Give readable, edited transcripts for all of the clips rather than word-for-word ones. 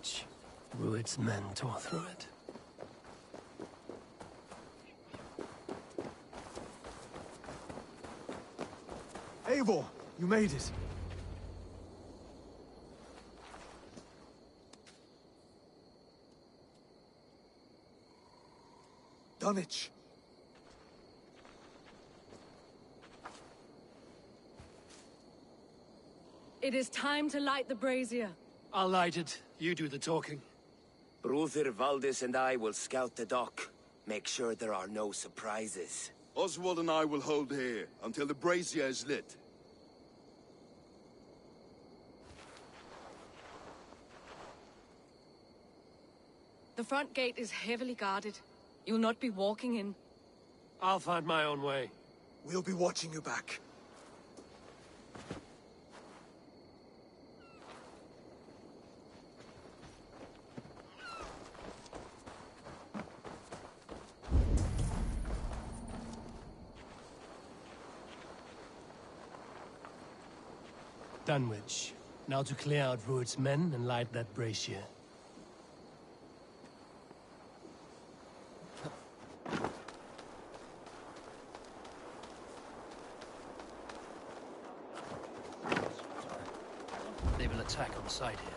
Dunwich. Rued's men tore through it. Eivor, you made it. Dunwich. It is time to light the brazier. I'll light it. You do the talking. Brazier, Valdis and I will scout the dock. Make sure there are no surprises. Oswald and I will hold here until the brazier is lit. The front gate is heavily guarded. You'll not be walking in. I'll find my own way. We'll be watching you back. Dunwich. Now to clear out Rued's men and light that brazier. They will attack on sight here.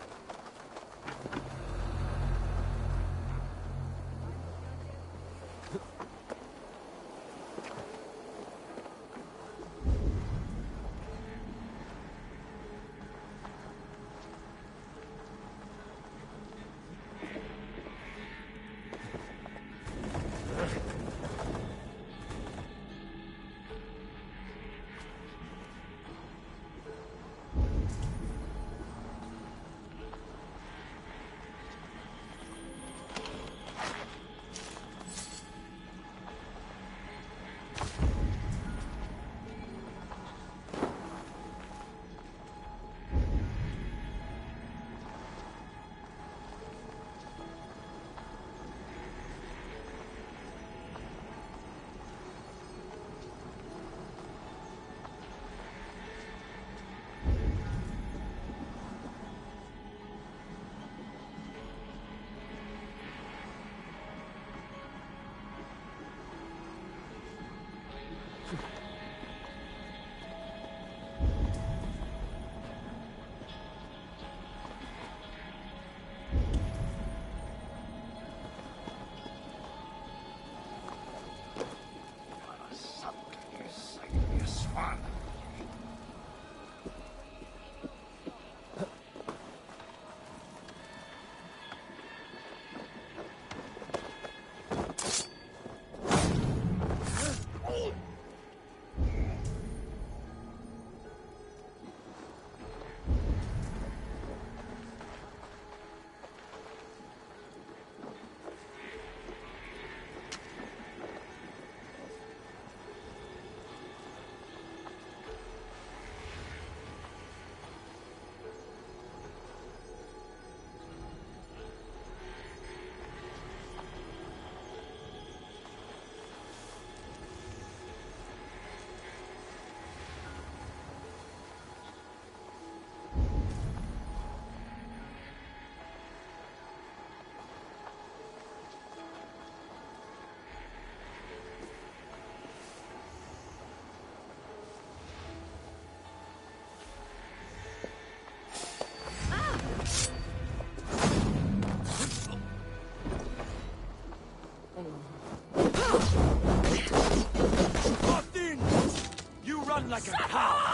Like a cow!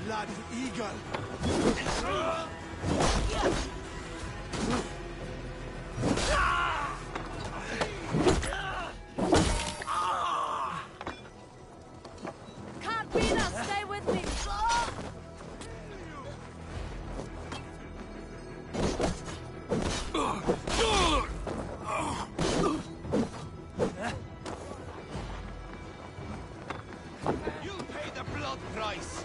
bloody eagle! Can't beat us! Stay with me! You'll pay the blood price!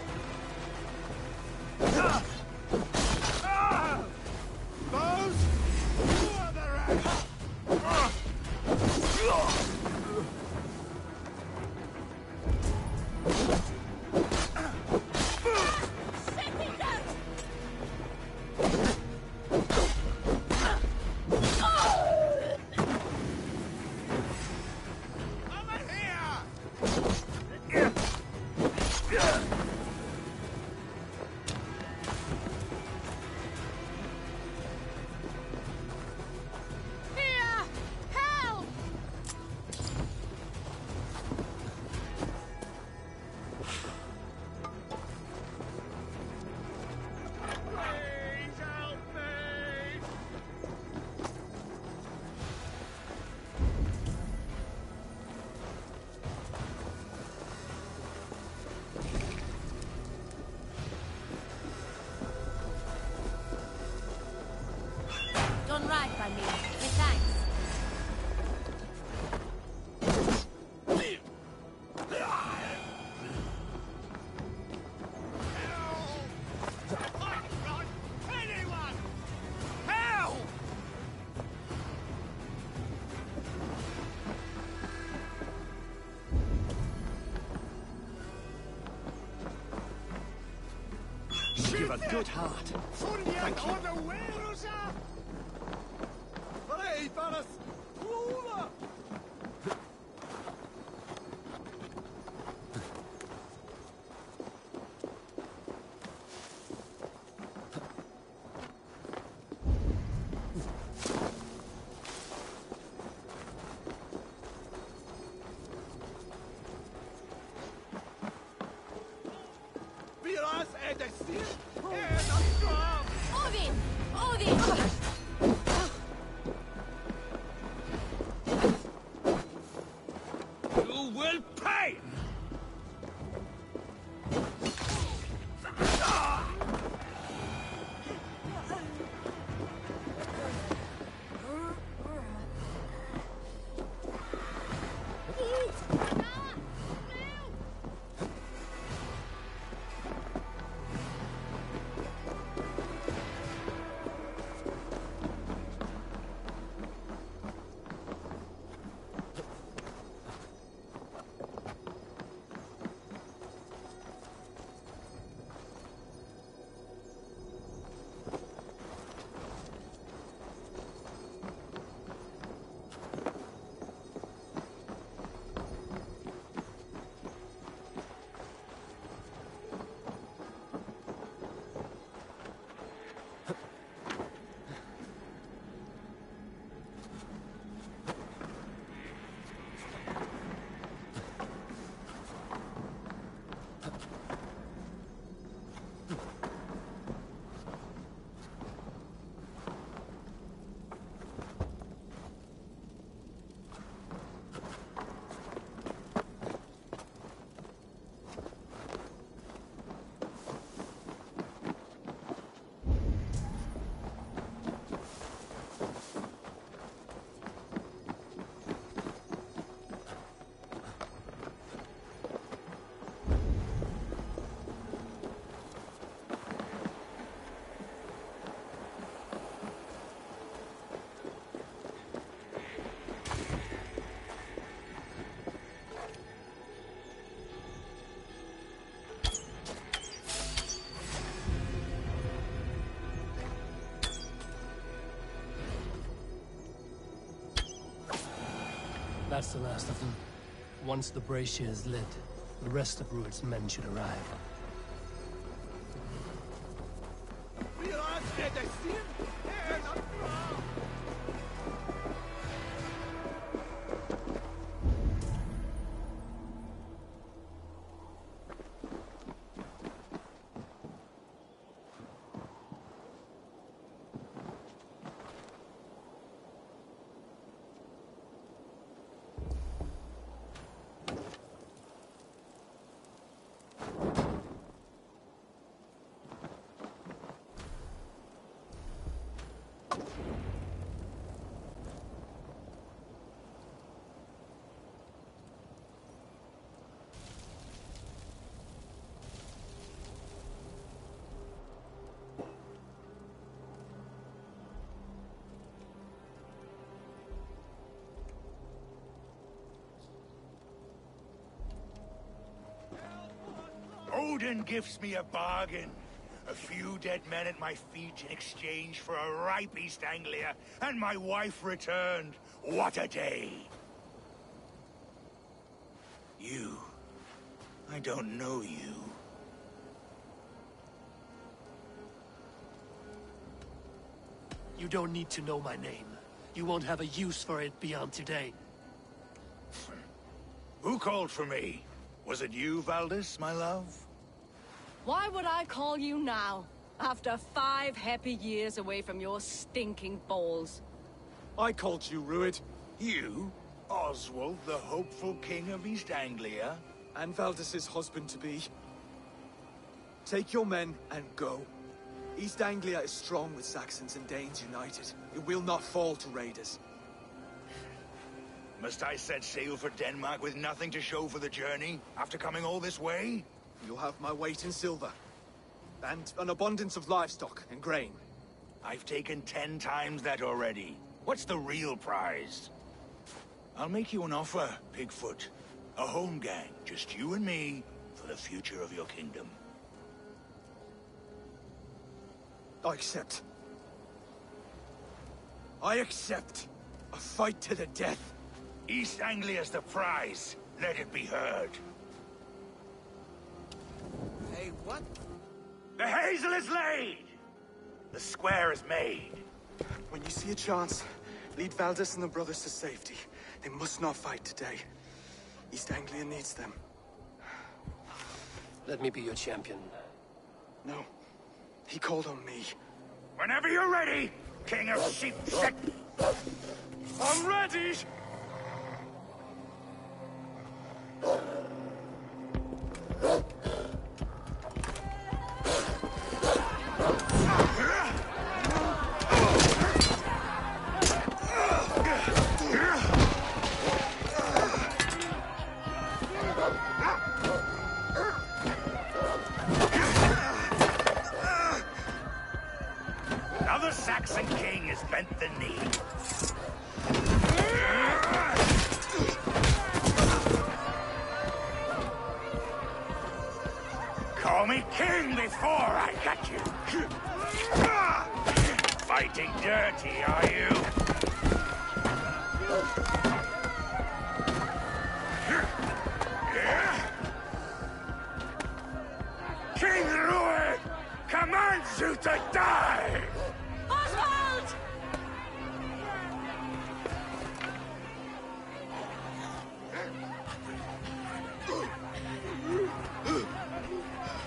Bows! Who are the rest? Over here! Here! Help! Please help me! Done right by me. With thanks. Anyone! Help! You have a good heart. Thank you. On the way, Rosa! Hej, Faras! Lola! Viras är det still? Är det bra? Odin! Odin! You will pay! That's the last of them. Once the Brazier is lit, the rest of Rued's men should arrive. Viras är det still? Är det bra? Odin gives me a bargain. A few dead men at my feet in exchange for a ripe East Anglia, and my wife returned. What a day! You. I don't know you. You don't need to know my name. You won't have a use for it beyond today. Who called for me? Was it you, Valdis, my love? Why would I call you now, after 5 happy years away from your stinking balls? I called you, Rued. You? Oswald, the hopeful king of East Anglia? And Valdis's husband-to-be. Take your men and go. East Anglia is strong with Saxons and Danes united. It will not fall to raiders. Must I set sail for Denmark with nothing to show for the journey, after coming all this way? You'll have my weight in silver. And an abundance of livestock and grain. I've taken 10 times that already. What's the real prize? I'll make you an offer, Pigfoot. A home gang, just you and me, for the future of your kingdom. I accept. I accept. A fight to the death. East Anglia's the prize. Let it be heard. Hey, what? The hazel is laid! The square is made. When you see a chance, lead Valdis and the brothers to safety. They must not fight today. East Anglia needs them. Let me be your champion. No. He called on me. Whenever you're ready, King of Sheep Shit! I'm ready! Now the Saxon king has bent the knee. Call me king before I got you. Fighting dirty, are you? King Rued commands you to die! Oswald!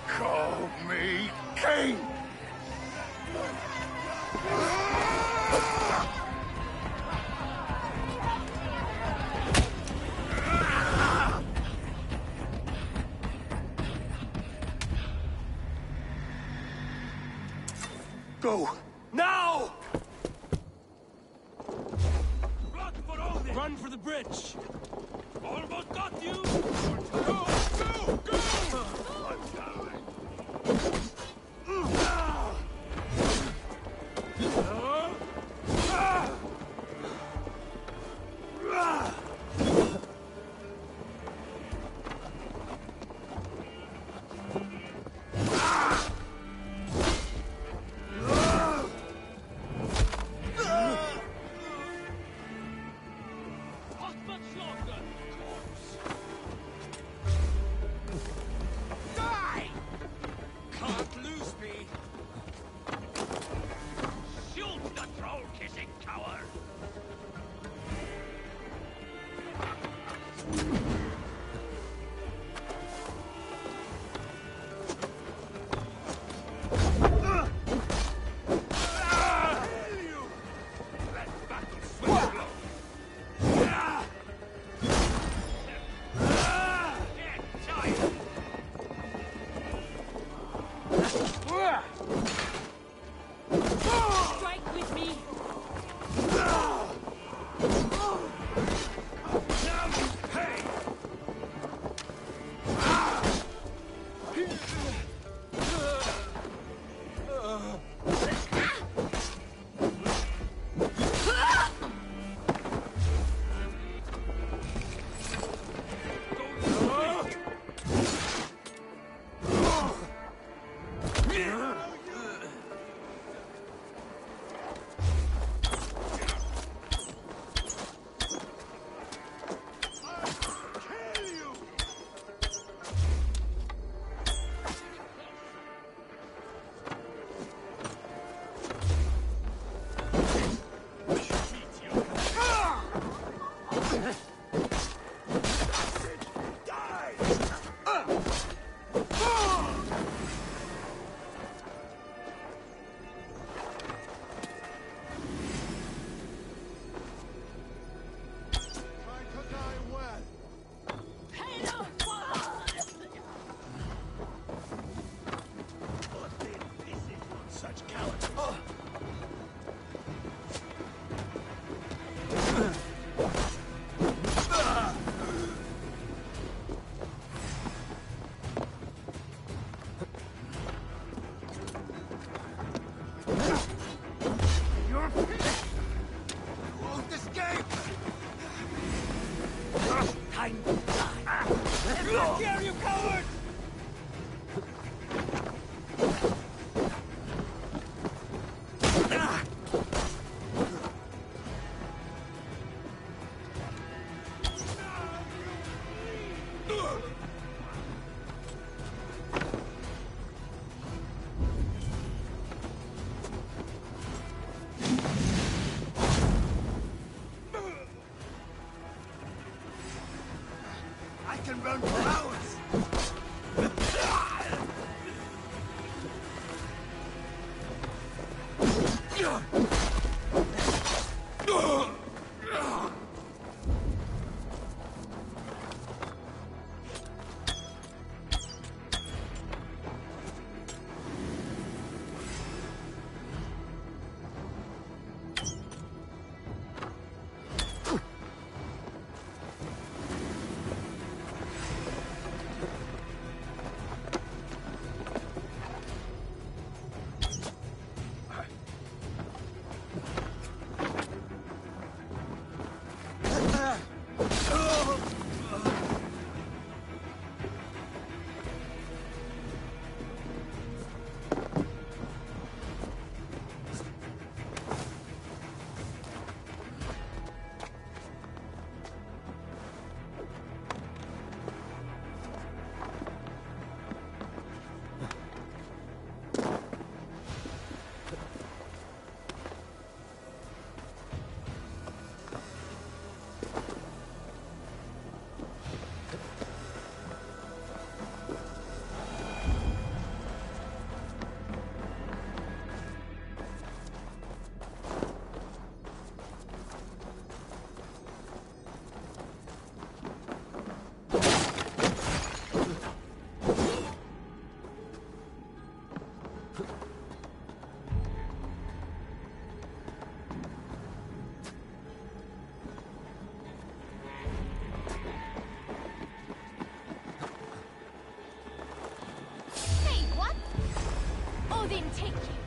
Call me king! Go! Now! Run for the bridge! Almost got you! Go! Go! Go! I'm dying. there, you coward! I can run for hours! Odin take you.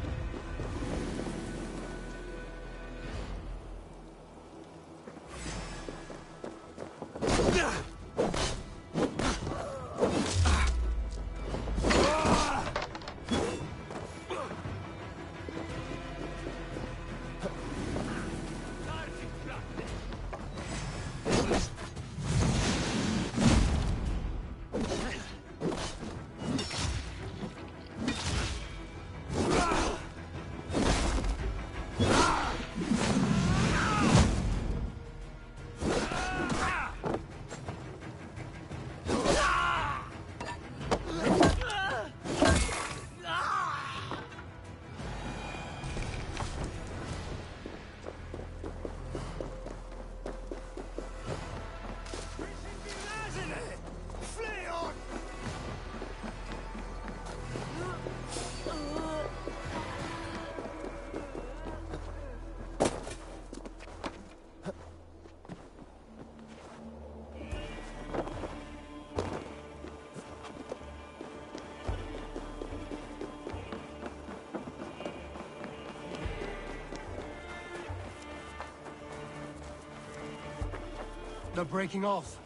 They're breaking off.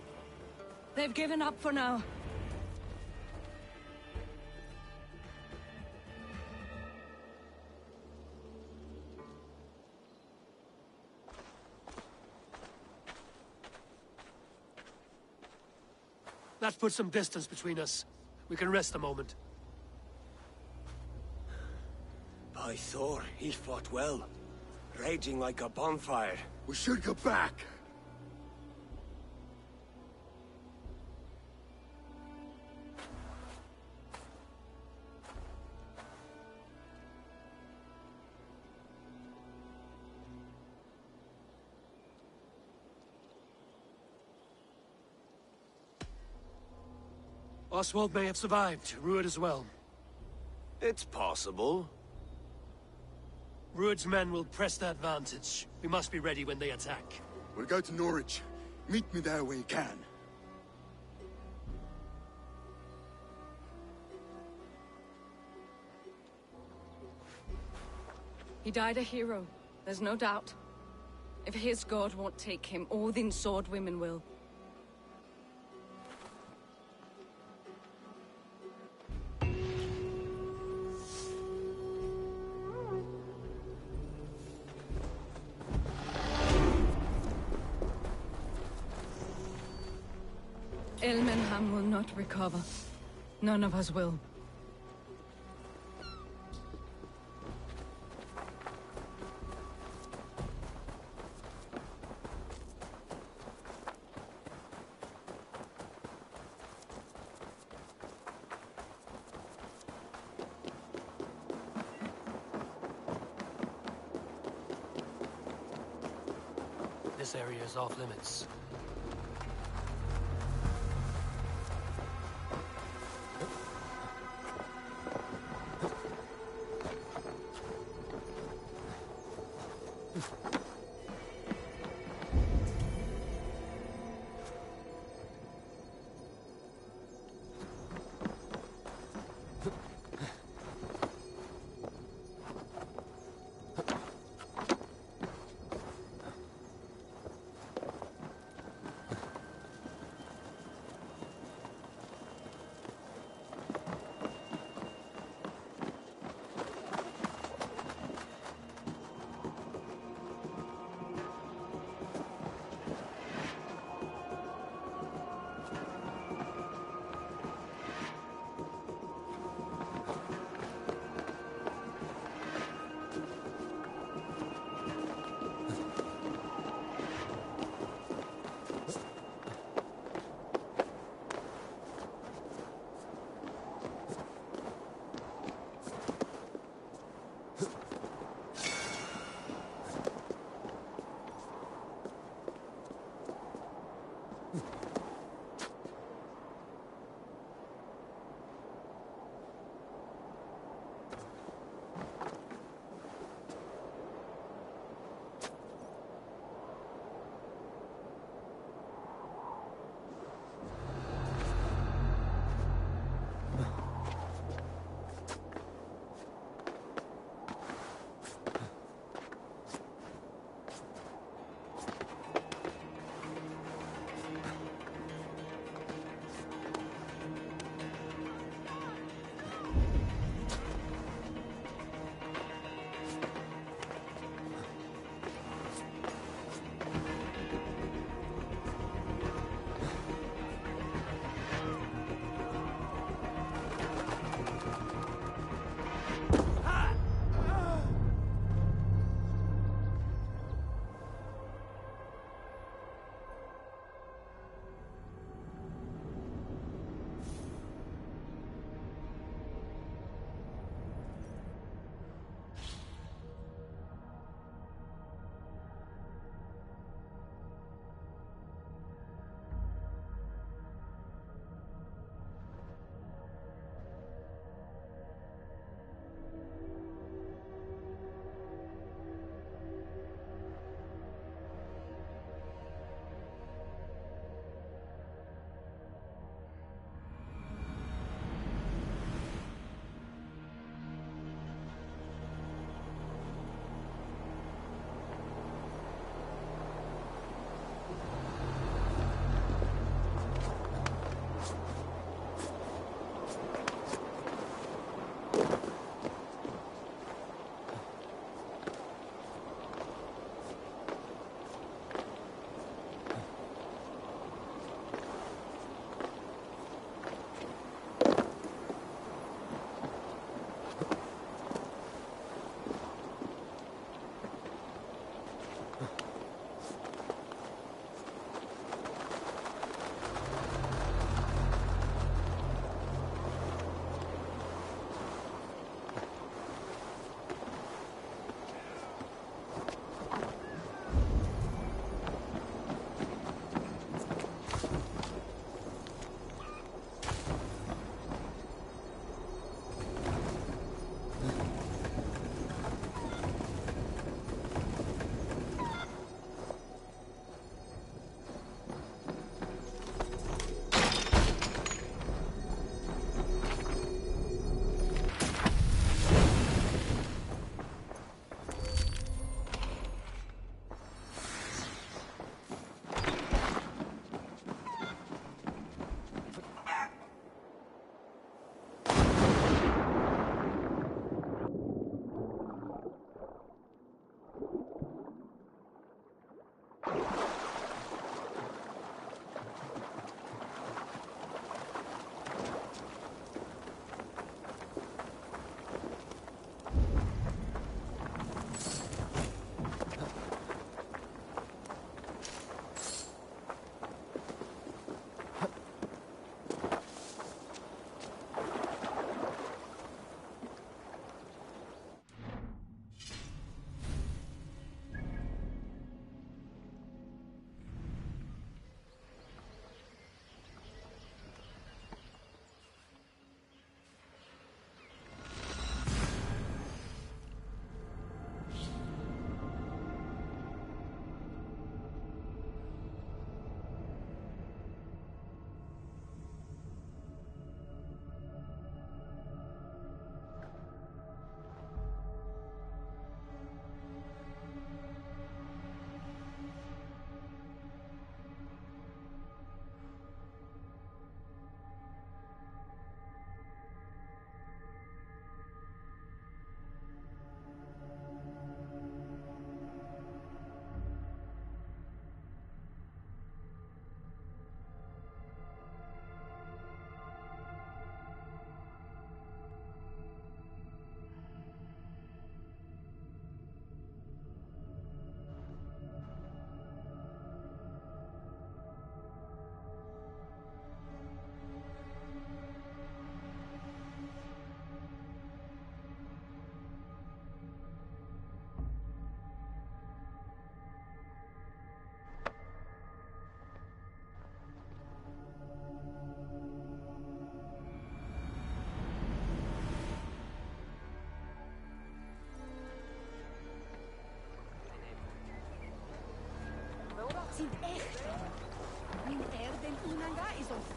They've given up for now. That puts some distance between us. We can rest a moment. By Thor, he fought well. Raging like a bonfire. We should go back. Oswald may have survived. Rued as well. It's possible. Rued's men will press the advantage. We must be ready when they attack. We'll go to Norwich. Meet me there when you can. He died a hero, there's no doubt. If his god won't take him, Odin's sword women will. Elmenham will not recover. None of us will. This area is off limits.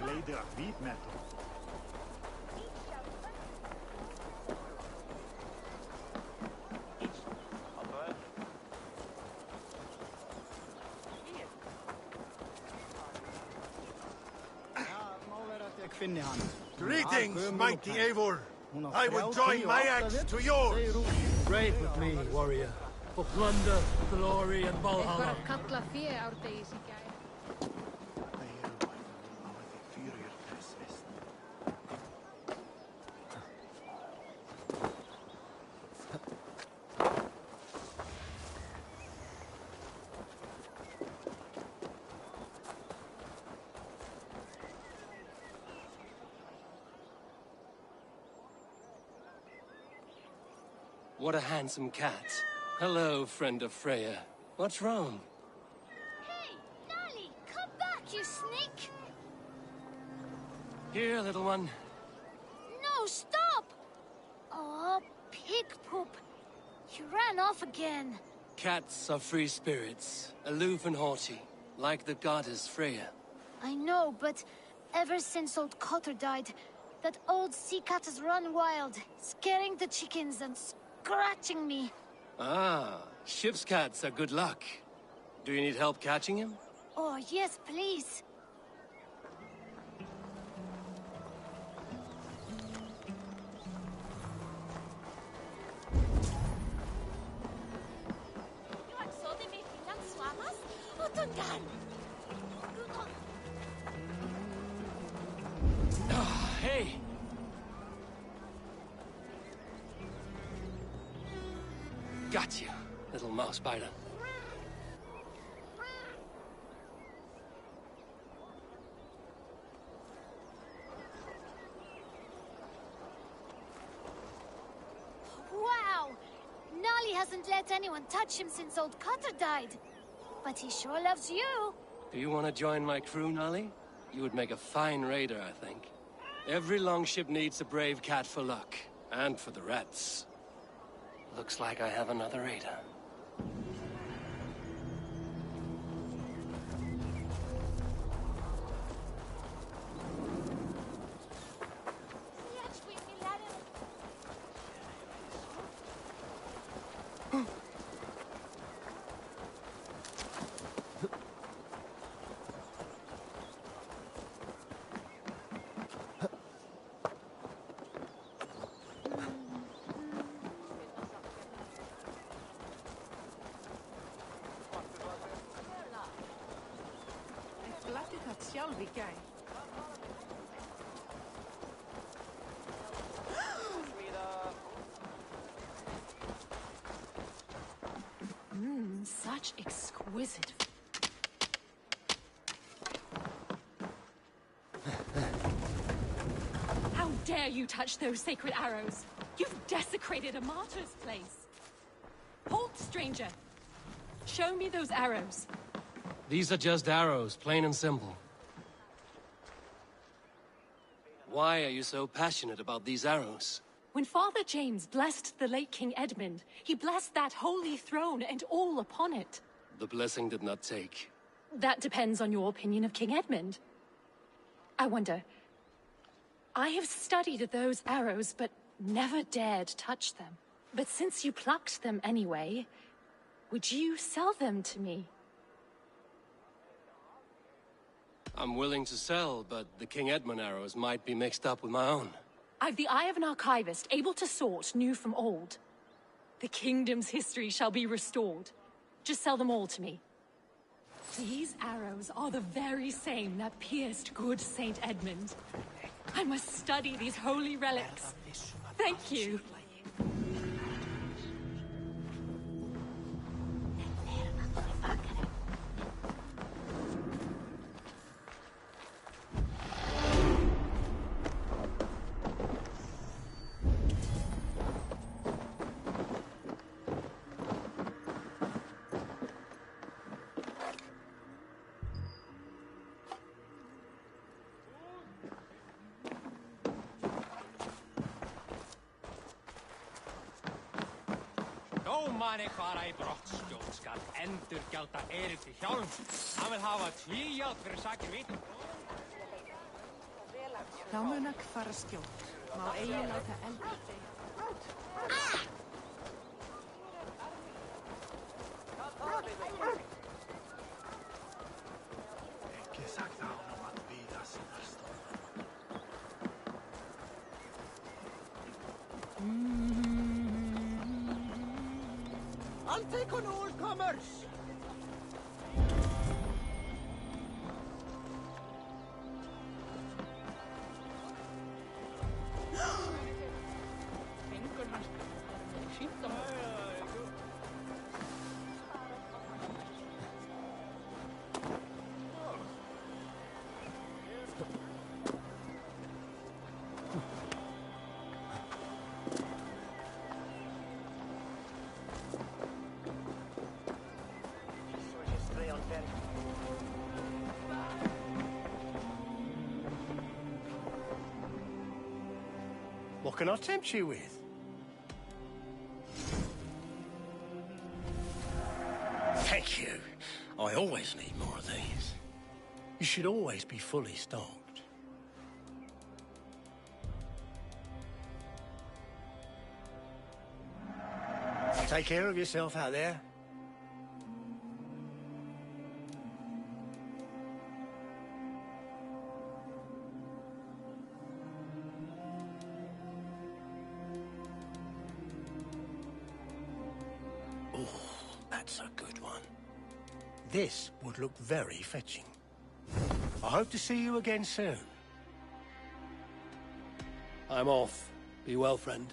Gleider hvítmetal. Greetings, mighty Eivor. I will join my axe to yours. Trade with me, warrior. For plunder, glory, and Valhalla. What a handsome cat. Hello, friend of Freya. What's wrong? Hey, Nali, come back, you sneak! Here, little one. No, stop! Oh, pig poop. You ran off again. Cats are free spirits, aloof and haughty, like the goddess Freya. I know, but ever since old Cotter died, that old sea cat has run wild, scaring the chickens and scratching me. Ah, ship's cats are good luck. Do you need help catching him? Oh, yes, please. Ah, hey! Got you, little mouse biter. Wow! Nali hasn't let anyone touch him since old Cotter died. But he sure loves you. Do you want to join my crew, Nali? You would make a fine raider, I think. Every longship needs a brave cat for luck, and for the rats. Looks like I have another raider. Such exquisite. How dare you touch those sacred arrows? You've desecrated a martyr's place. Halt, stranger. Show me those arrows. These are just arrows, plain and simple. Why are you so passionate about these arrows? When Father James blessed the late King Edmund, he blessed that holy throne and all upon it. The blessing did not take. That depends on your opinion of King Edmund. I wonder... I have studied those arrows, but never dared touch them. But since you plucked them anyway, would you sell them to me? I'm willing to sell, but the King Edmund arrows might be mixed up with my own. I've the eye of an archivist, able to sort new from old. The kingdom's history shall be restored. Just sell them all to me. These arrows are the very same that pierced good Saint Edmund. I must study these holy relics. Thank you. Dómari fara í brottskjól skal endurgjalda erindi hjálm. Hann vil hafa tvíjátt fyrir sakir vitni. Þá mun að fara skjótt. Má eigi láta elda þig. Ekki sagt honum að bíða sinnar stofan. I'll take on all comers! What can I tempt you with? Thank you. I always need more of these. You should always be fully stocked. Take care of yourself out there. That's a good one. This would look very fetching. I hope to see you again soon. I'm off. Be well, friend.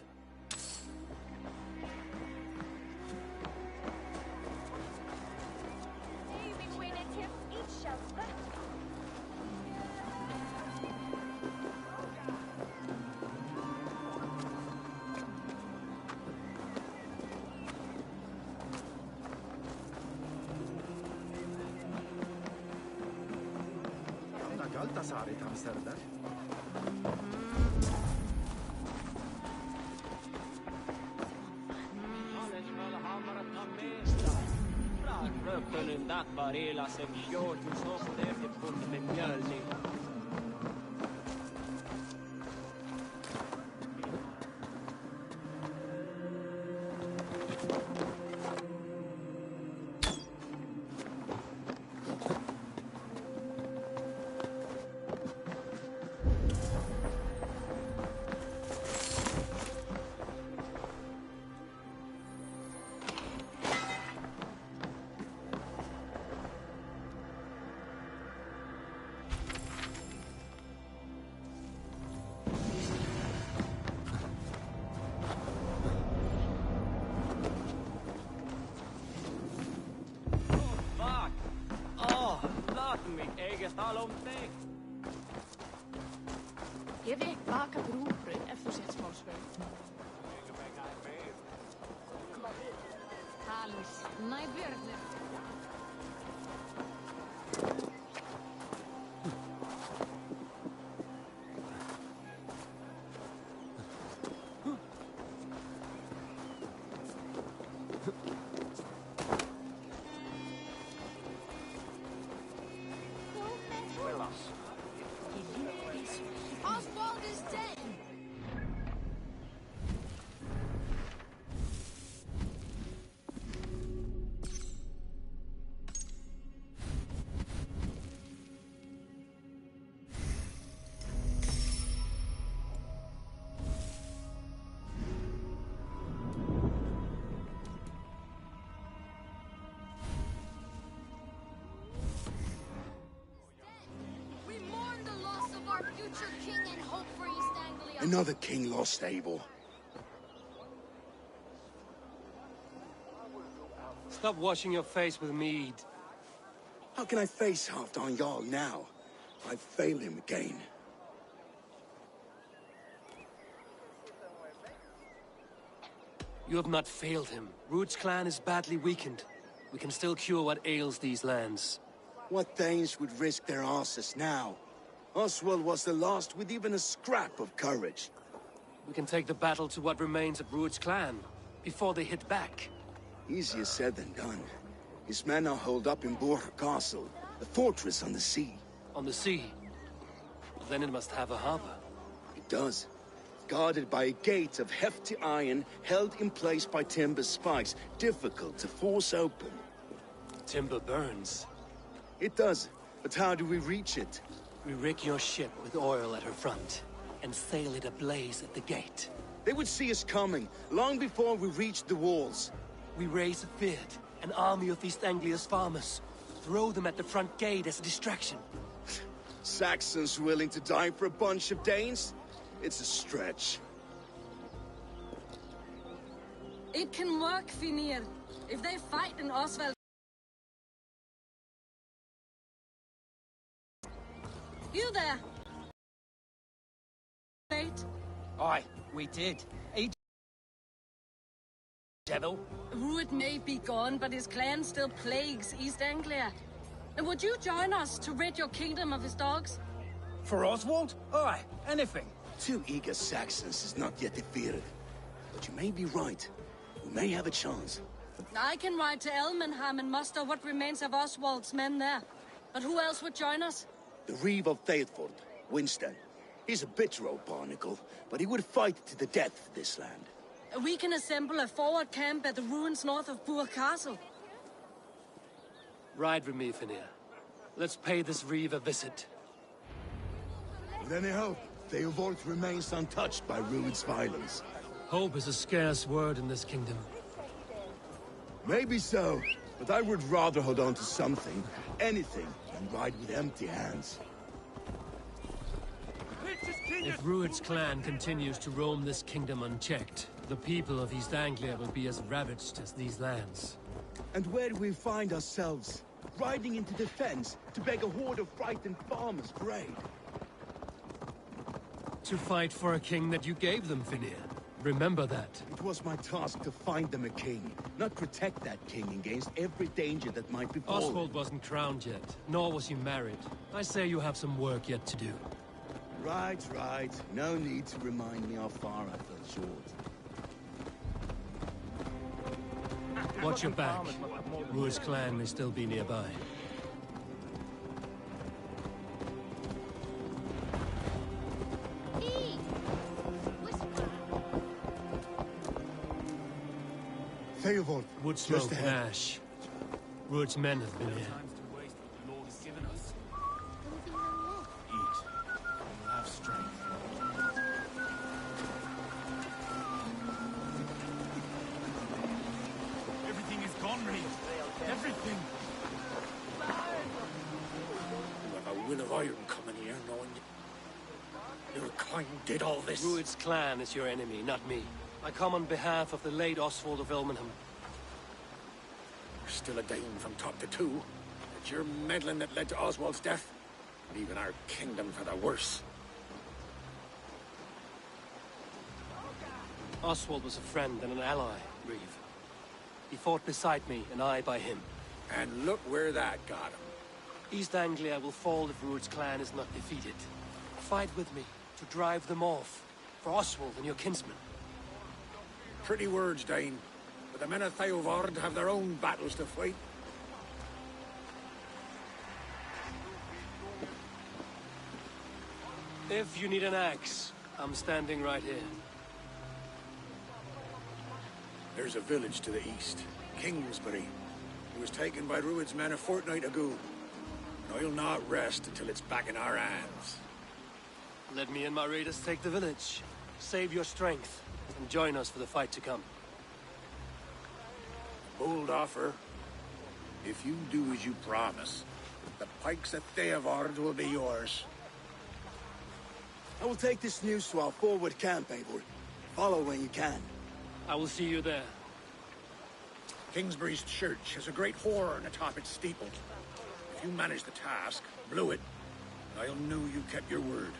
Ég vek baka brúbrauð ef þú sett smálsbrauð. Halus, najbjörnir. Oswald is dead! We mourn the loss of our future king and hope for East Anglia. Another king lost, Abel. Stop washing your face with mead. How can I face Halfdan Jarl now? I failed him again. You have not failed him. Ruud's clan is badly weakened. We can still cure what ails these lands. What Danes would risk their asses now? Oswald was the last with even a scrap of courage. We can take the battle to what remains of Ruud's clan, before they hit back. Easier said than done. His men are holed up in Borg Castle, a fortress on the sea. On the sea? Then it must have a harbor. does. Guarded by a gate of hefty iron, held in place by timber spikes, difficult to force open. Timber burns. It does, but how do we reach it? We rig your ship with oil at her front, and sail it ablaze at the gate. They would see us coming, long before we reached the walls. We raise a beard, an army of East Anglia's farmers. Throw them at the front gate as a distraction. Saxons willing to die for a bunch of Danes? It's a stretch. It can work, Finir. If they fight in Oswald... You there! Wait. Aye, we did. Devil. Ruud may be gone, but his clan still plagues East Anglia. And would you join us to rid your kingdom of his dogs? For Oswald? Aye, anything. 2 eager Saxons is not yet defeated. But you may be right. We may have a chance. I can ride to Elmenham and muster what remains of Oswald's men there. But who else would join us? The Reeve of Thetford, Winston. He's a bitter old barnacle, but he would fight to the death for this land. We can assemble a forward camp at the ruins north of Bure Castle. Ride with me, Finir. Let's pay this Reeve a visit. With any hope, Theobald remains untouched by Ruud's violence. Hope is a scarce word in this kingdom. Maybe so, but I would rather hold on to something, anything, than ride with empty hands. If Ruud's clan continues to roam this kingdom unchecked, the people of East Anglia will be as ravaged as these lands. And where do we find ourselves? Riding into defense to beg a horde of frightened farmers for aid. To fight for a king that you gave them, Finir. Remember that. It was my task to find them a king, not protect that king against every danger that might befall. Oswald wasn't crowned yet, nor was he married. I say you have some work yet to do. Right, right. No need to remind me how far I fell short. Watch your back. Ruud's clan may still be nearby. Theobald, Woodsmoke and ash. Ruud's men have been here. Did all this? Ruud's clan is your enemy, not me. I come on behalf of the late Oswald of Elmenham. You're still a Dane from top to two. It's your meddling that led to Oswald's death, leaving our kingdom for the worse. Oswald was a friend and an ally, Reeve. He fought beside me, and I by him. And look where that got him. East Anglia will fall if Ruud's clan is not defeated. Fight with me to drive them off, for Oswald and your kinsmen. Pretty words, Dane. But the men of Theovard have their own battles to fight. If you need an axe, I'm standing right here. There's a village to the east, Kingsbury. It was taken by Ruud's men a fortnight ago. And I'll not rest until it's back in our hands. Let me and my raiders take the village. Save your strength, and join us for the fight to come. Bold offer. If you do as you promise, the pikes at Theovard will be yours. I will take this news to our forward camp, Eivor. Follow when you can. I will see you there. Kingsbury's church has a great horn atop its steeple. If you manage the task, blow it, and I'll know you kept your word.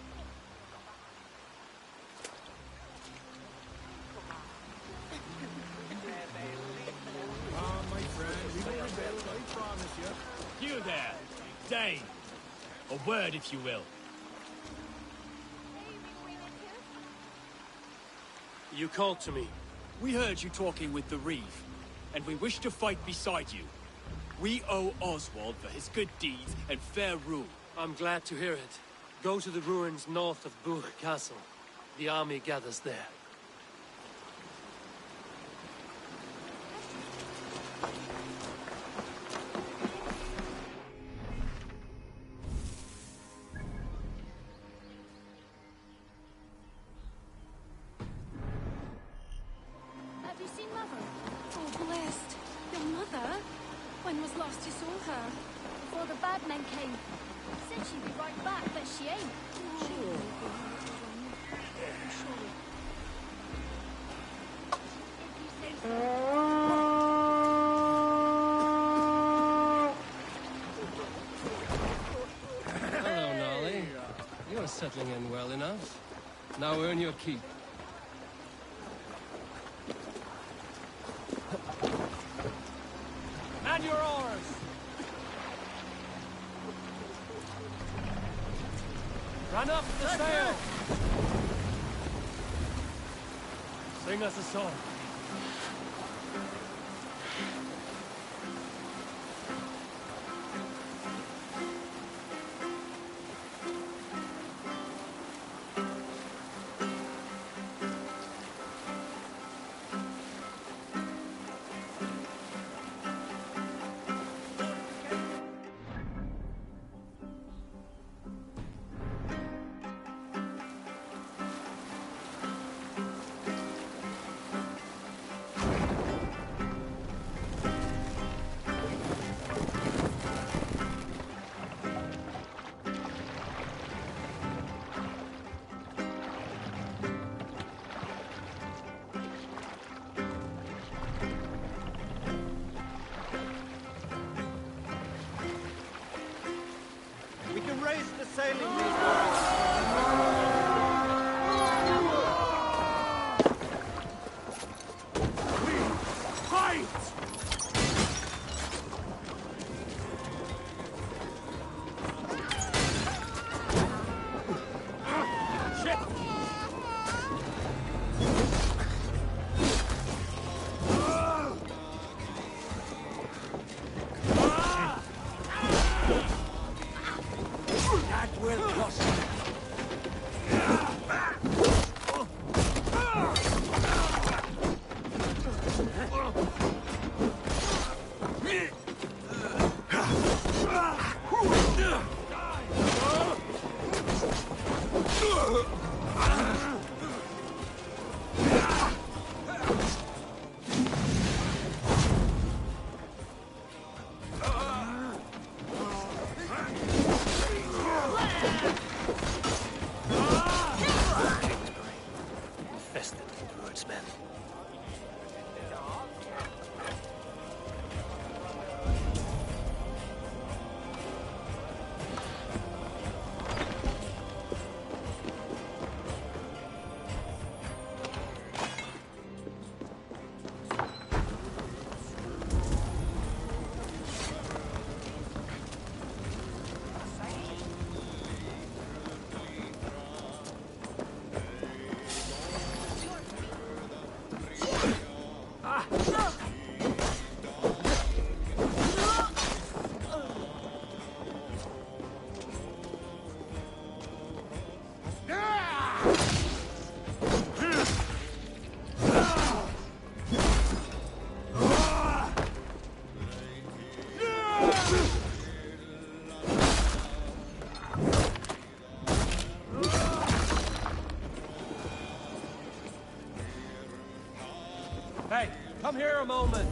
You there, Dane. A word, if you will. You called to me. We heard you talking with the Reeve, and we wish to fight beside you. We owe Oswald for his good deeds and fair rule. I'm glad to hear it. Go to the ruins north of Bure Castle. The army gathers there. Have you seen Mother? Oh, blessed. Your mother? When was last you saw her? Before the bad men came. Said she'd be right back, but she ain't. Hello, Nolly. You're settling in well enough. Now earn your keep. Man your oars! Run up the sail! Sing us a song. We can raise the sailing. Fight! That will cost you. Infested with Druid's men. Hey, come here a moment.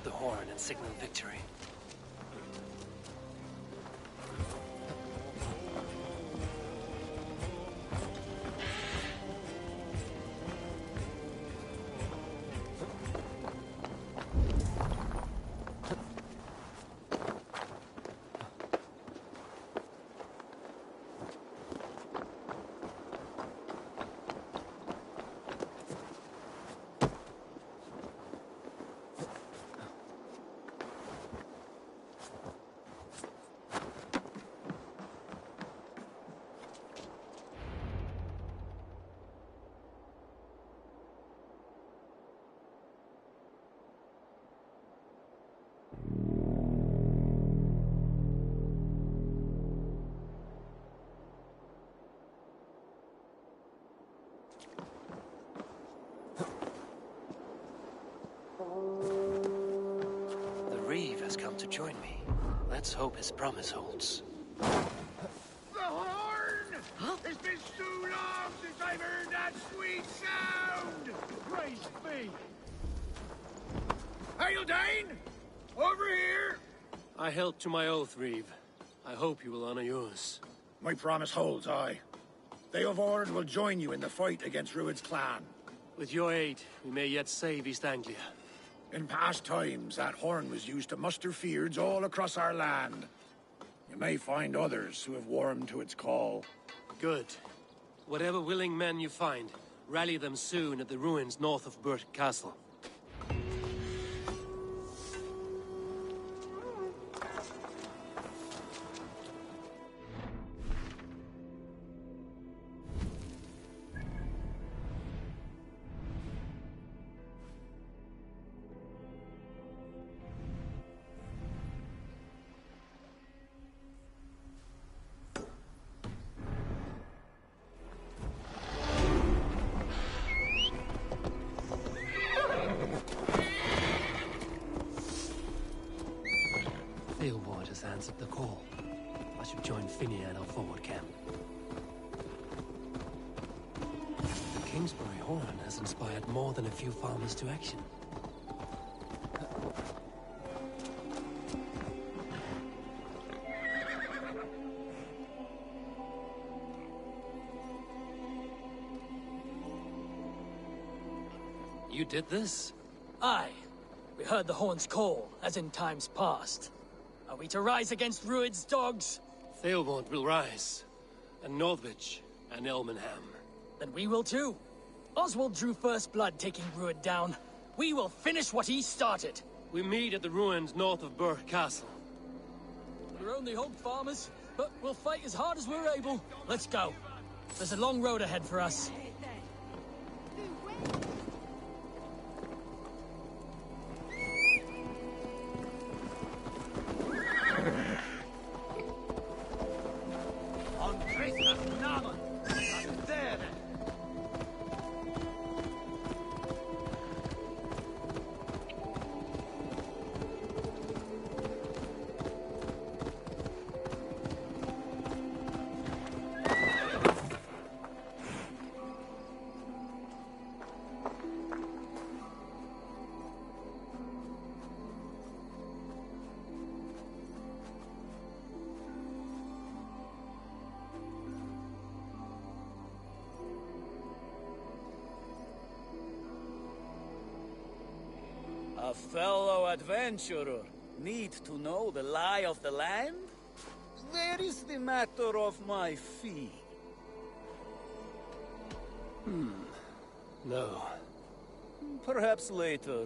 out the horn and signal victory. Come to join me. Let's hope his promise holds. The horn! Huh? It's been so long since I've heard that sweet sound! Praise be! Hail, Dane! Over here! I held to my oath, Reeve. I hope you will honor yours. My promise holds, aye. They of Ord will join you in the fight against Rued's clan. With your aid, we may yet save East Anglia. In past times, that horn was used to muster fyrds all across our land. You may find others who have warmed to its call. Good. Whatever willing men you find, rally them soon at the ruins north of Burt Castle. Answered the call. I should join Finney at our forward camp. The Kingsbury horn has inspired more than a few farmers to action. You did this? Aye. We heard the horn's call, as in times past. Are we to rise against Rued's dogs? Theobald will rise, and Northwich, and Elmenham. Then we will too. Oswald drew first blood taking Rued down. We will finish what he started. We meet at the ruins north of Burt Castle. We're only hog farmers, but we'll fight as hard as we're able. Let's go. There's a long road ahead for us. A fellow adventurer need to know the lie of the land? Where is the matter of my fee? No. Perhaps later.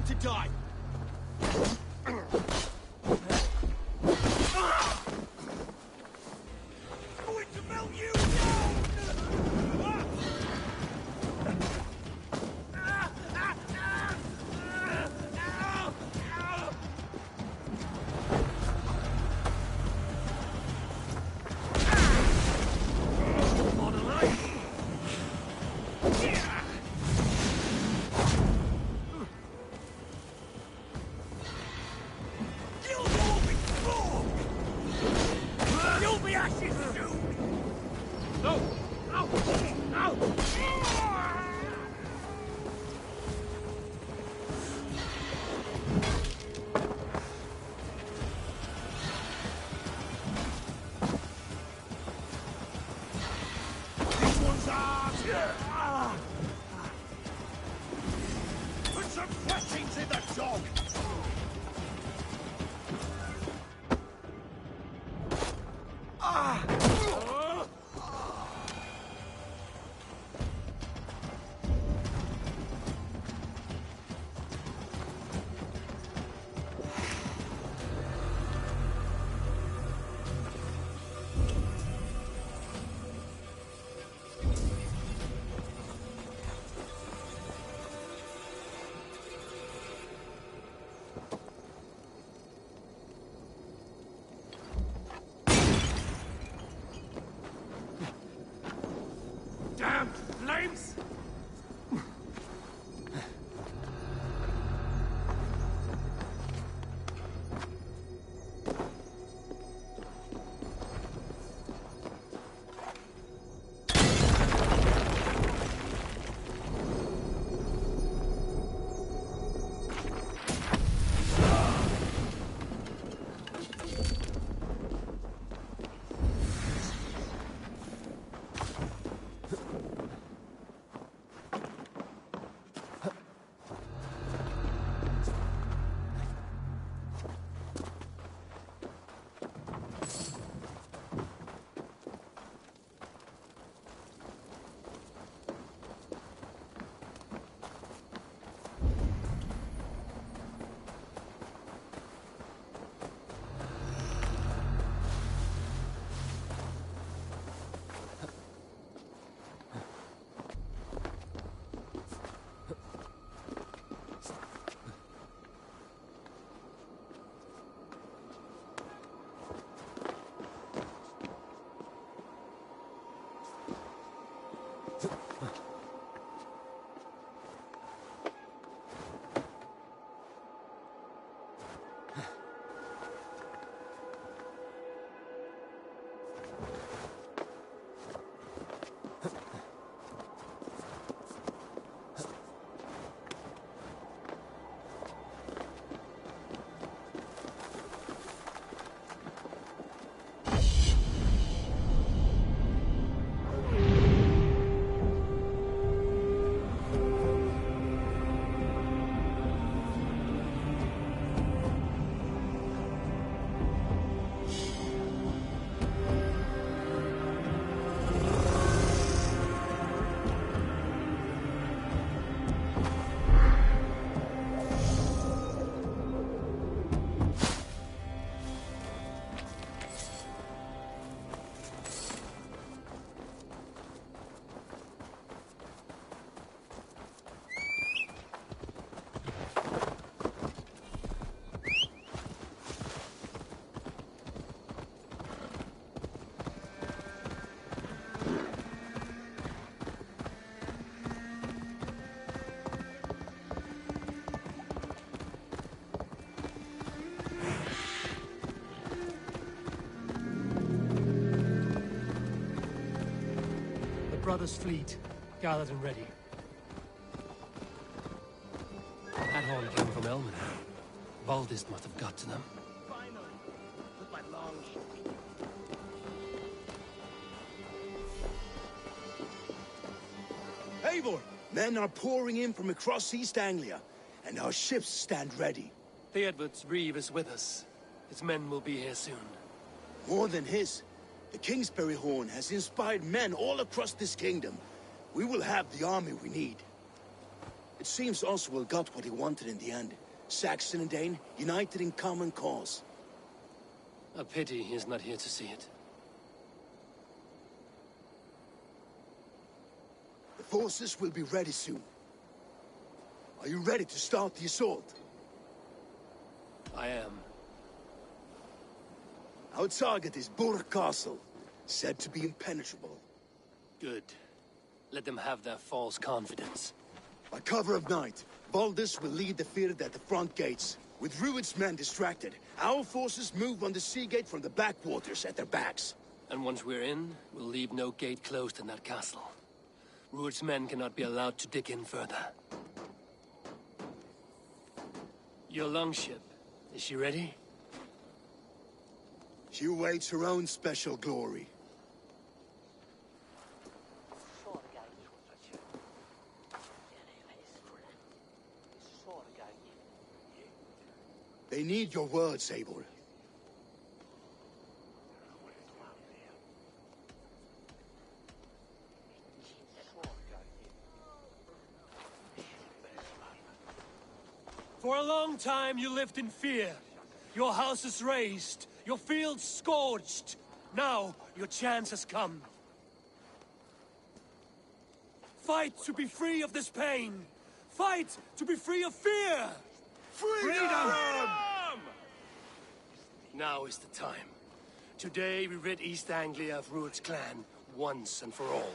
to die! Going to melt you down! You'll be ashes soon! No! No! No! This one's ours! Put some flesh into the dog! Damn flames! Brothers' fleet, gathered and ready. That horn came from Elmen. Baldist must have got to them. Finally, with my long Eivor! Men are pouring in from across East Anglia, and our ships stand ready. Theodward's reeve is with us. His men will be here soon. More than his. The Kingsbury Horn has inspired men all across this kingdom. We will have the army we need. It's It seems Oswald got what he wanted in the end. Saxon and Dane, united in common cause. A pity he's not here to see it. The forces will be ready soon. Are you ready to start the assault? I am. Our target is Burg Castle, said to be impenetrable. Good. Let them have their false confidence. By cover of night, Baldus will lead the field at the front gates. With Rued's men distracted, our forces move on the sea gate from the backwaters at their backs. And once we're in, we'll leave no gate closed in that castle. Rued's men cannot be allowed to dig in further. Your longship, is she ready? She awaits her own special glory. They need your words, Eivor. For a long time you lived in fear. Your houses razed, your fields scorched. Now your chance has come. Fight to be free of this pain. Fight to be free of fear. Freedom! Now is the time. Today we rid East Anglia of Rued's clan once and for all.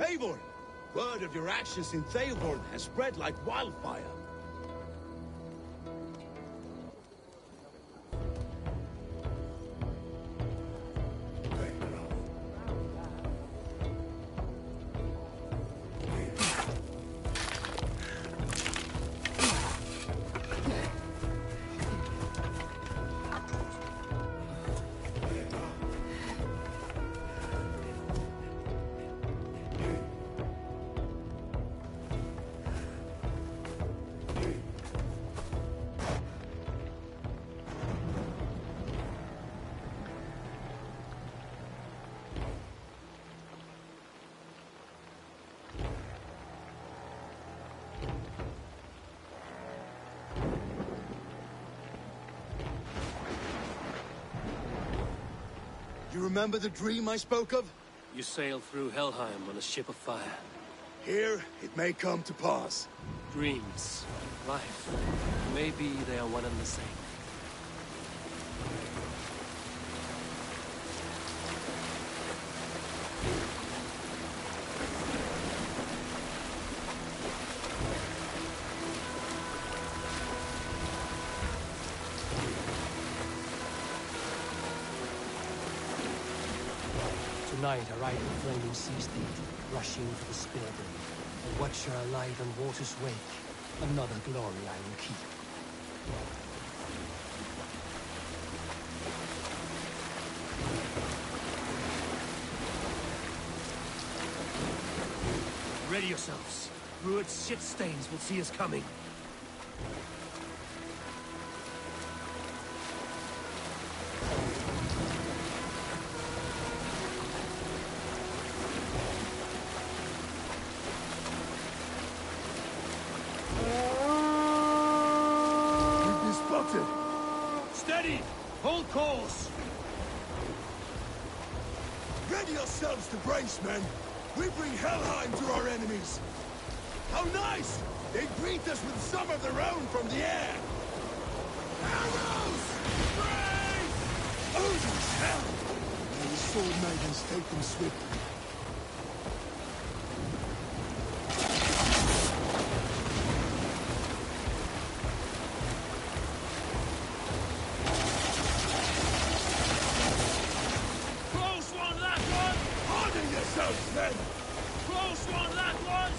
Eivor! Word of your actions in Theoborn has spread like wildfire. You remember the dream I spoke of? You sailed through Helheim on a ship of fire. Here, it may come to pass. Dreams, life, maybe they are one and the same. Tonight I ride the flaming sea steed, rushing for the Spear Blade. A watcher alive in water's wake. Another glory I will keep. Ready yourselves. Rued's shit stains will see us coming. Steady! Hold course! Ready yourselves to brace, men! We bring Helheim to our enemies! How nice! They greet us with some of their own from the air! Arrows! Brace! Odin's hell! May the sword maidens take them swiftly. Close one, that was!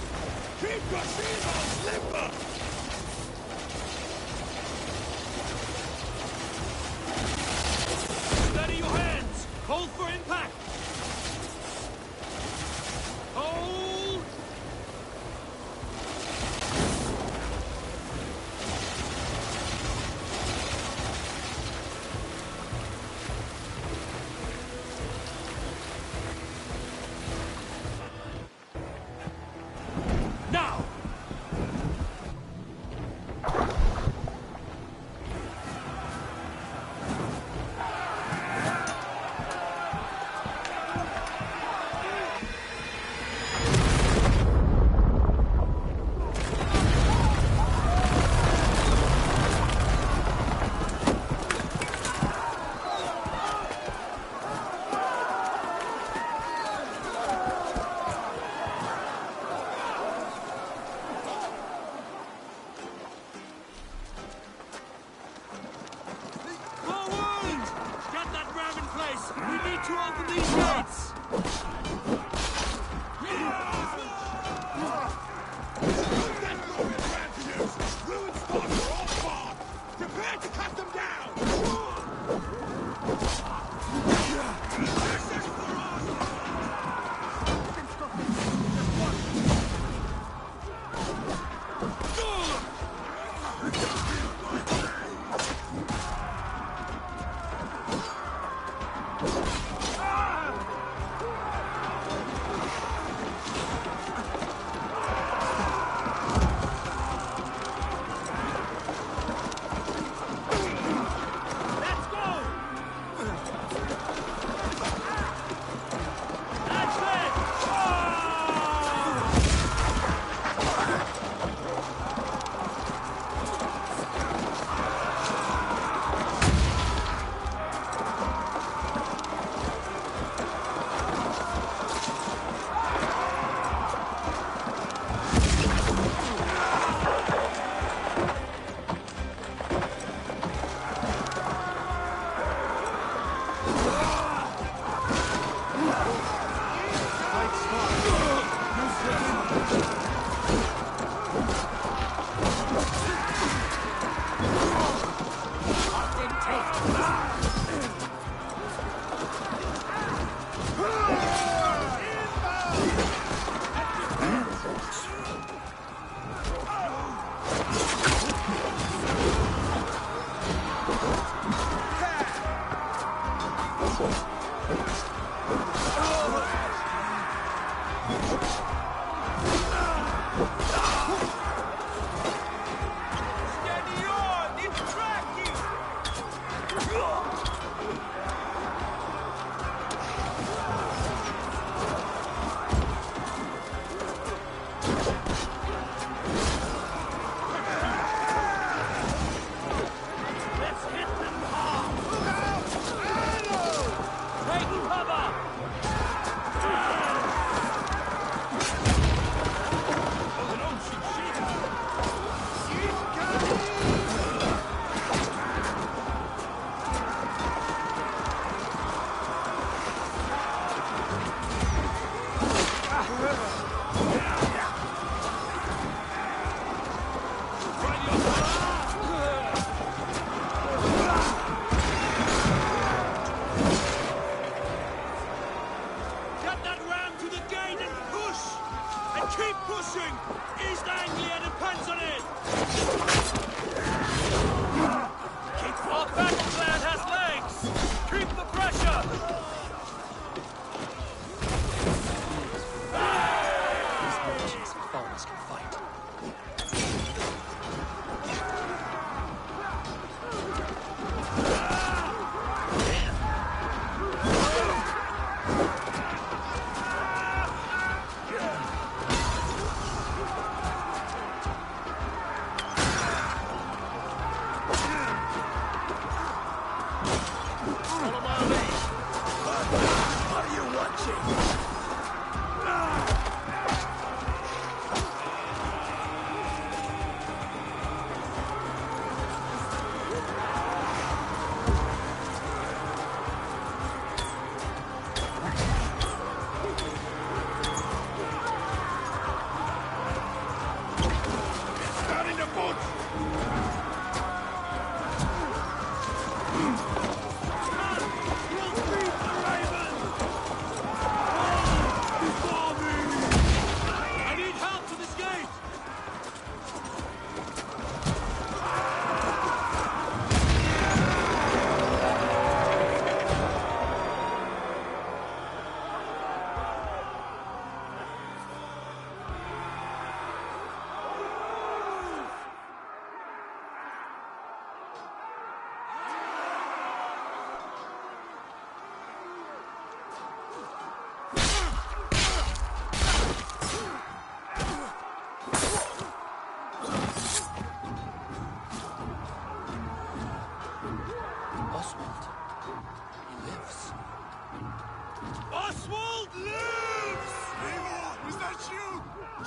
Keep your shield on, Slipper! need to open these gates! Prepare to cut them down!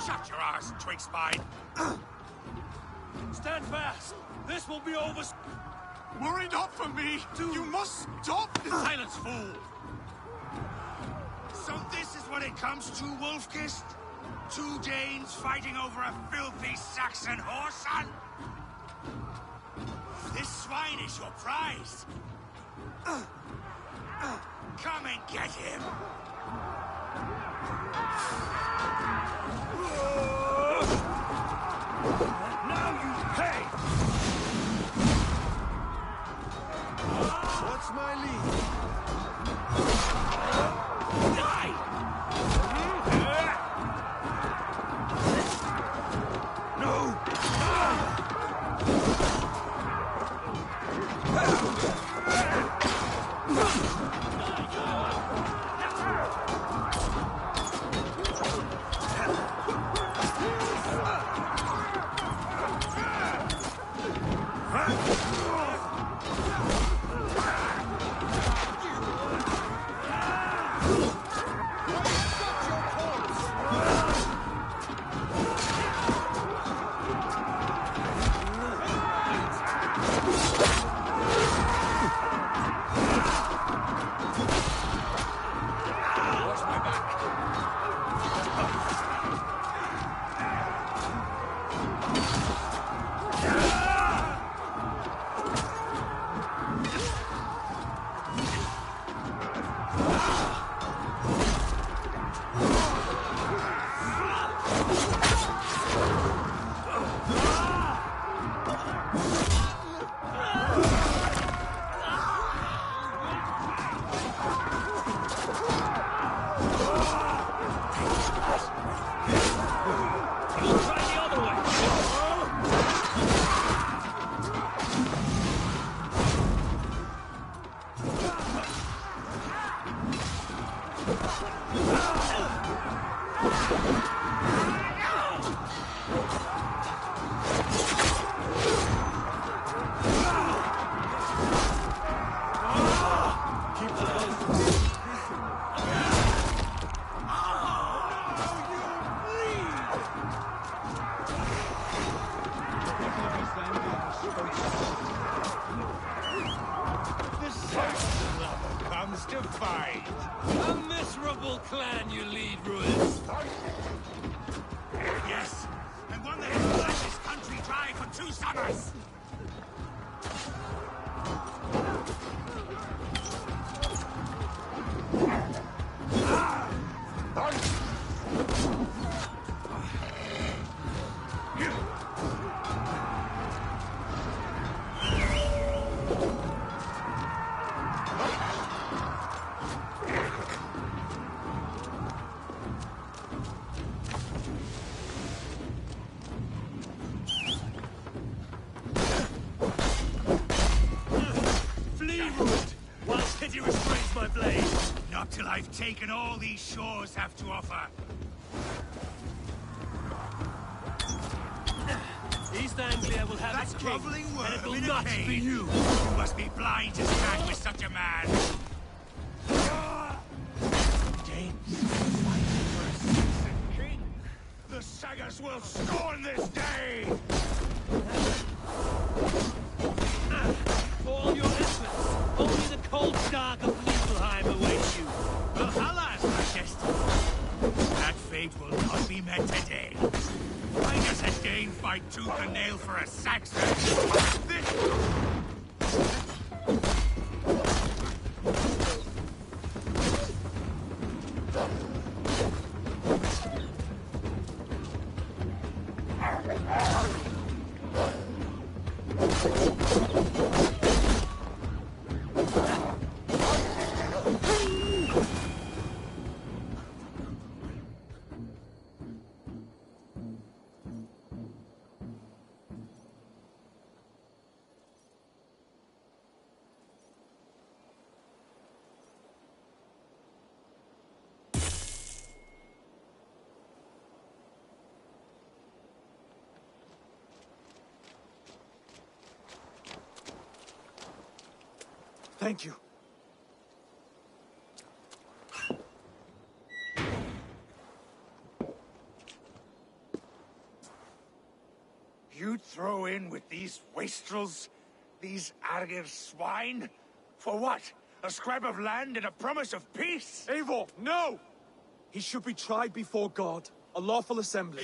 Shut your arse, twig spine! Stand fast! This will be over... Worry not for me! You must stop! Silence, fool! what it comes to, Wolfkist? 2 Danes fighting over a filthy Saxon whoreson? This swine is your prize. Come and get him. Now you pay! What's my lead? Die! No! To fight. A miserable clan you lead, Ruiz. Yes, and one that has let this country dry for 2 summers. Not till I've taken all these shores have to offer. East Anglia will have That its king, groveling worm and it will in a not cave. be you. You must be blind to stand with such a man. Danes fighting for a Saxon king. The Sagas will scorn this day. For all your efforts, only the cold dark of Niflheim awaits you. Valhalla is my destiny. That fate will not be met today. Why does a Dane fight tooth and nail for a Saxon? This... Thank you. You'd throw in with these wastrels? These Argir swine? For what? A scrap of land and a promise of peace? Eivor, no! He should be tried before God, a lawful assembly.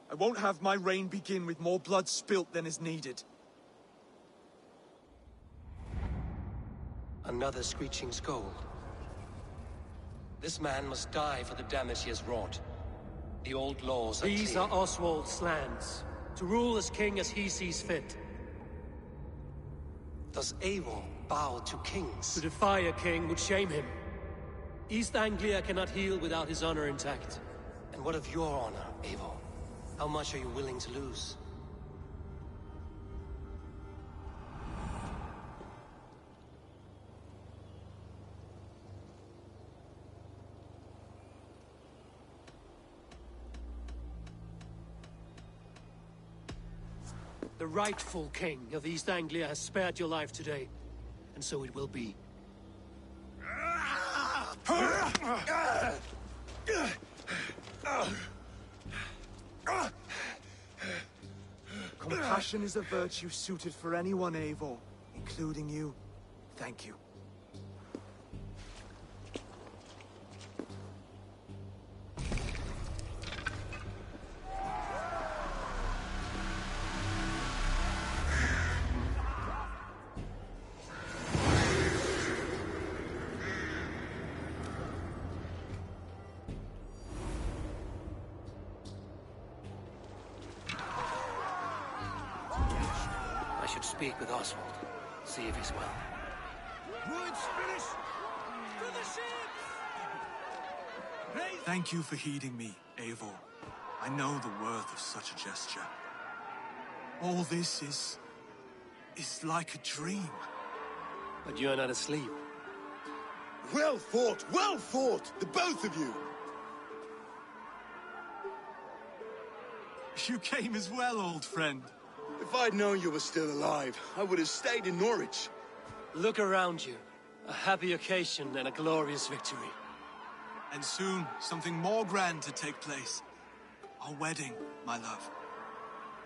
I won't have my reign begin with more blood spilt than is needed. Another screeching scold. This man must die for the damage he has wrought. The old laws are These clear. are Oswald's lands, to rule as king as he sees fit. Does Eivor bow to kings? To defy a king would shame him. East Anglia cannot heal without his honor intact. And what of your honor, Eivor? How much are you willing to lose? The rightful king of East Anglia has spared your life today, and so it will be. Compassion is a virtue suited for anyone, Eivor, including you. Thank you. I should speak with Oswald. See if he's well. Woods, finish! To the ships! Thank you for heeding me, Eivor. I know the worth of such a gesture. All this is like a dream. But you're not asleep. Well fought! Well fought! The both of you! You came as well, old friend. If I'd known you were still alive, I would have stayed in Norwich. Look around you. A happy occasion and a glorious victory. And soon, something more grand to take place. Our wedding, my love.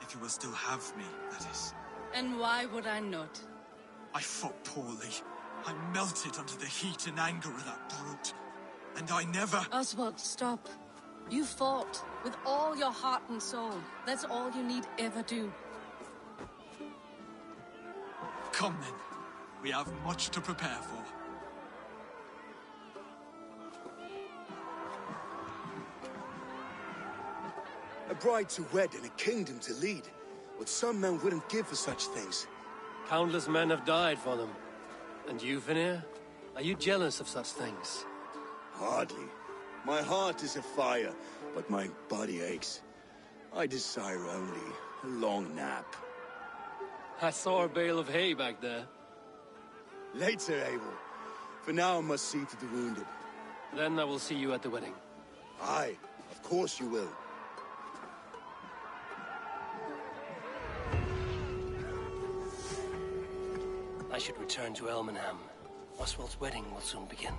If you will still have me, that is. And why would I not? I fought poorly. I melted under the heat and anger of that brute. And I never... Oswald, stop. You fought with all your heart and soul. That's all you need ever do. Come then. We have much to prepare for. A bride to wed and a kingdom to lead. What some men wouldn't give for such things. Countless men have died for them. And you, Vanir? Are you jealous of such things? Hardly. My heart is afire, but my body aches. I desire only a long nap. I saw a bale of hay back there. Later, Abel. For now, I must see to the wounded. Then I will see you at the wedding. Aye, of course you will. I should return to Elmenham. Oswald's wedding will soon begin.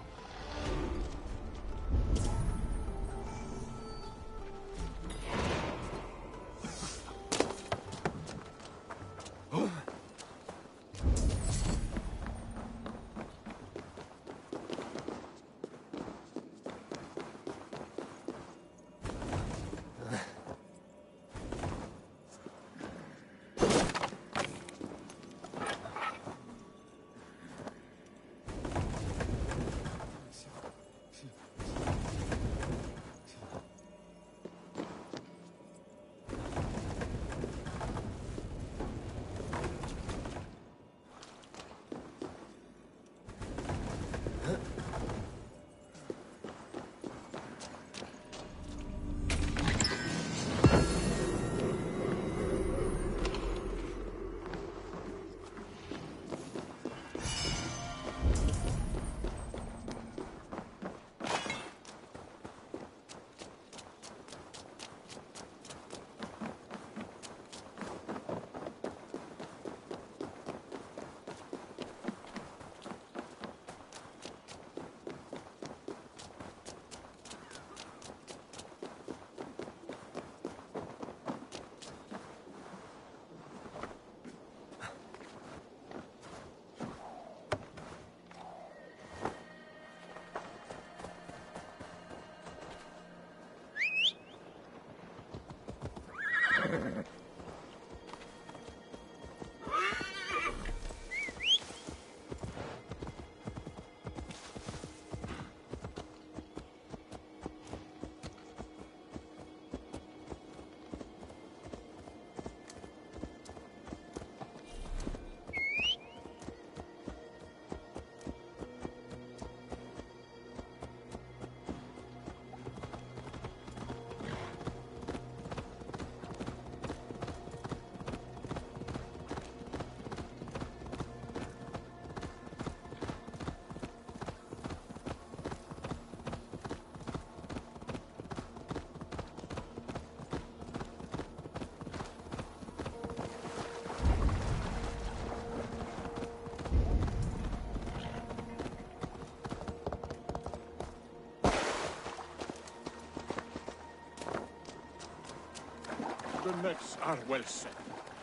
The nets are well set.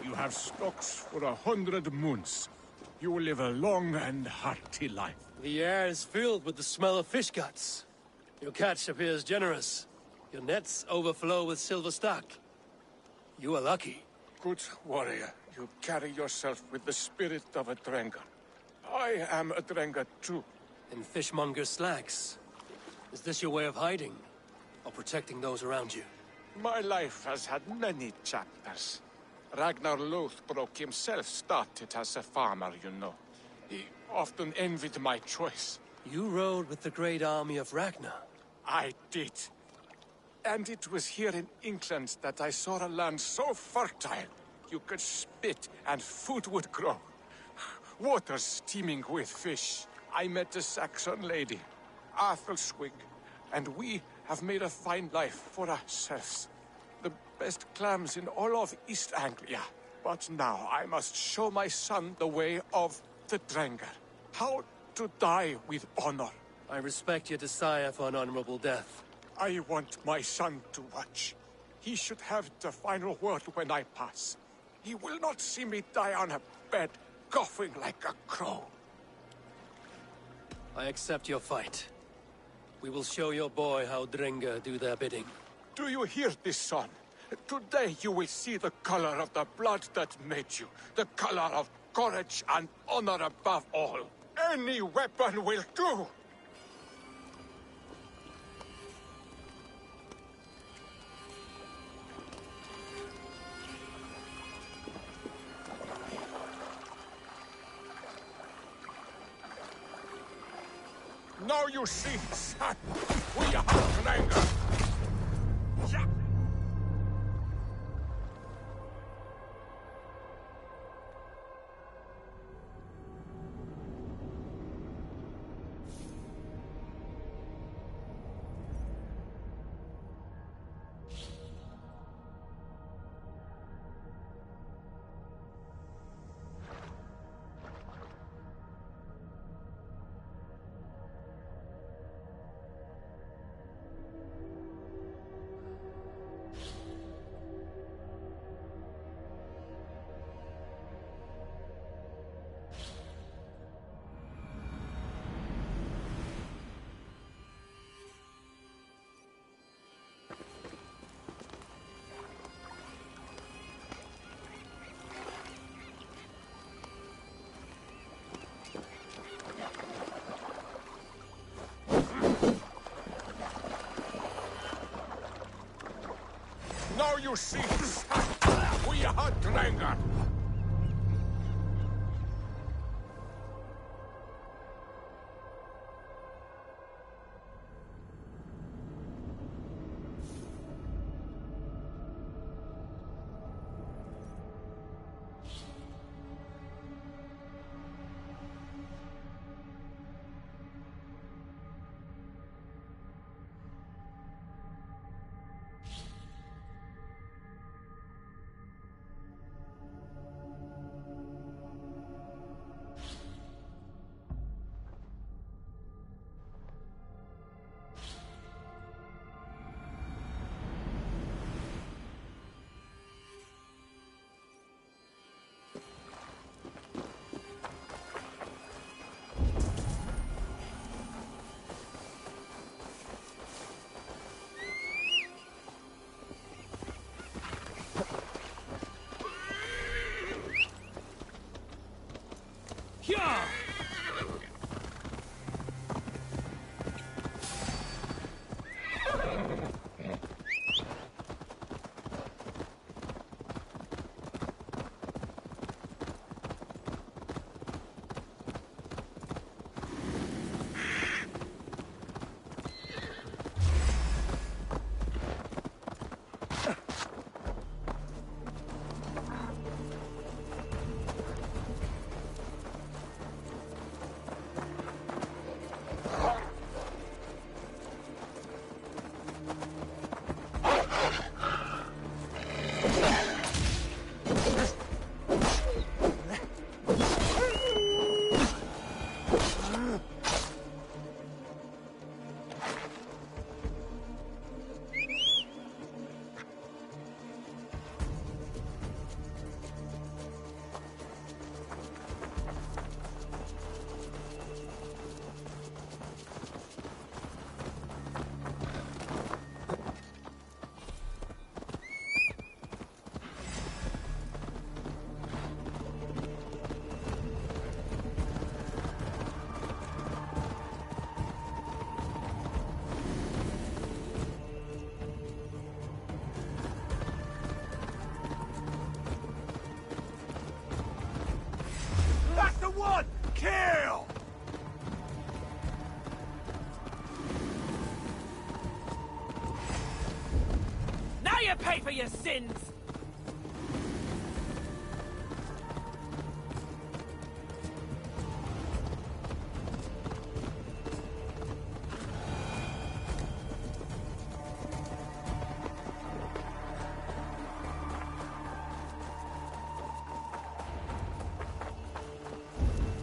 You have stocks for 100 moons. You will live a long and hearty life. The air is filled with the smell of fish guts. Your catch appears generous. Your nets overflow with silver stock. You are lucky. Good warrior, you carry yourself with the spirit of a Drengar. I am a Drengar too. In fishmonger slacks. Is this your way of hiding? Or protecting those around you? My life has had many chapters. Ragnar Lothbrok himself started as a farmer, you know. He often envied my choice. You rode with the great army of Ragnar. I did. And it was here in England that I saw a land so fertile, you could spit and food would grow. Waters teeming with fish. I met a Saxon lady, Athelswig, and we have made a fine life for ourselves. The best clams in all of East Anglia. But now I must show my son the way of the Drengar. How to die with honor. I respect your desire for an honorable death. I want my son to watch. He should have the final word when I pass. He will not see me die on a bed, coughing like a crow. I accept your fight. We will show your boy how Drengar do their bidding. Do you hear this, son? Today you will see the color of the blood that made you. The color of courage and honor above all. Any weapon will do! Now you see, son, we are Drengar. Now you see, we are Drengar. kill! Now you pay for your sins!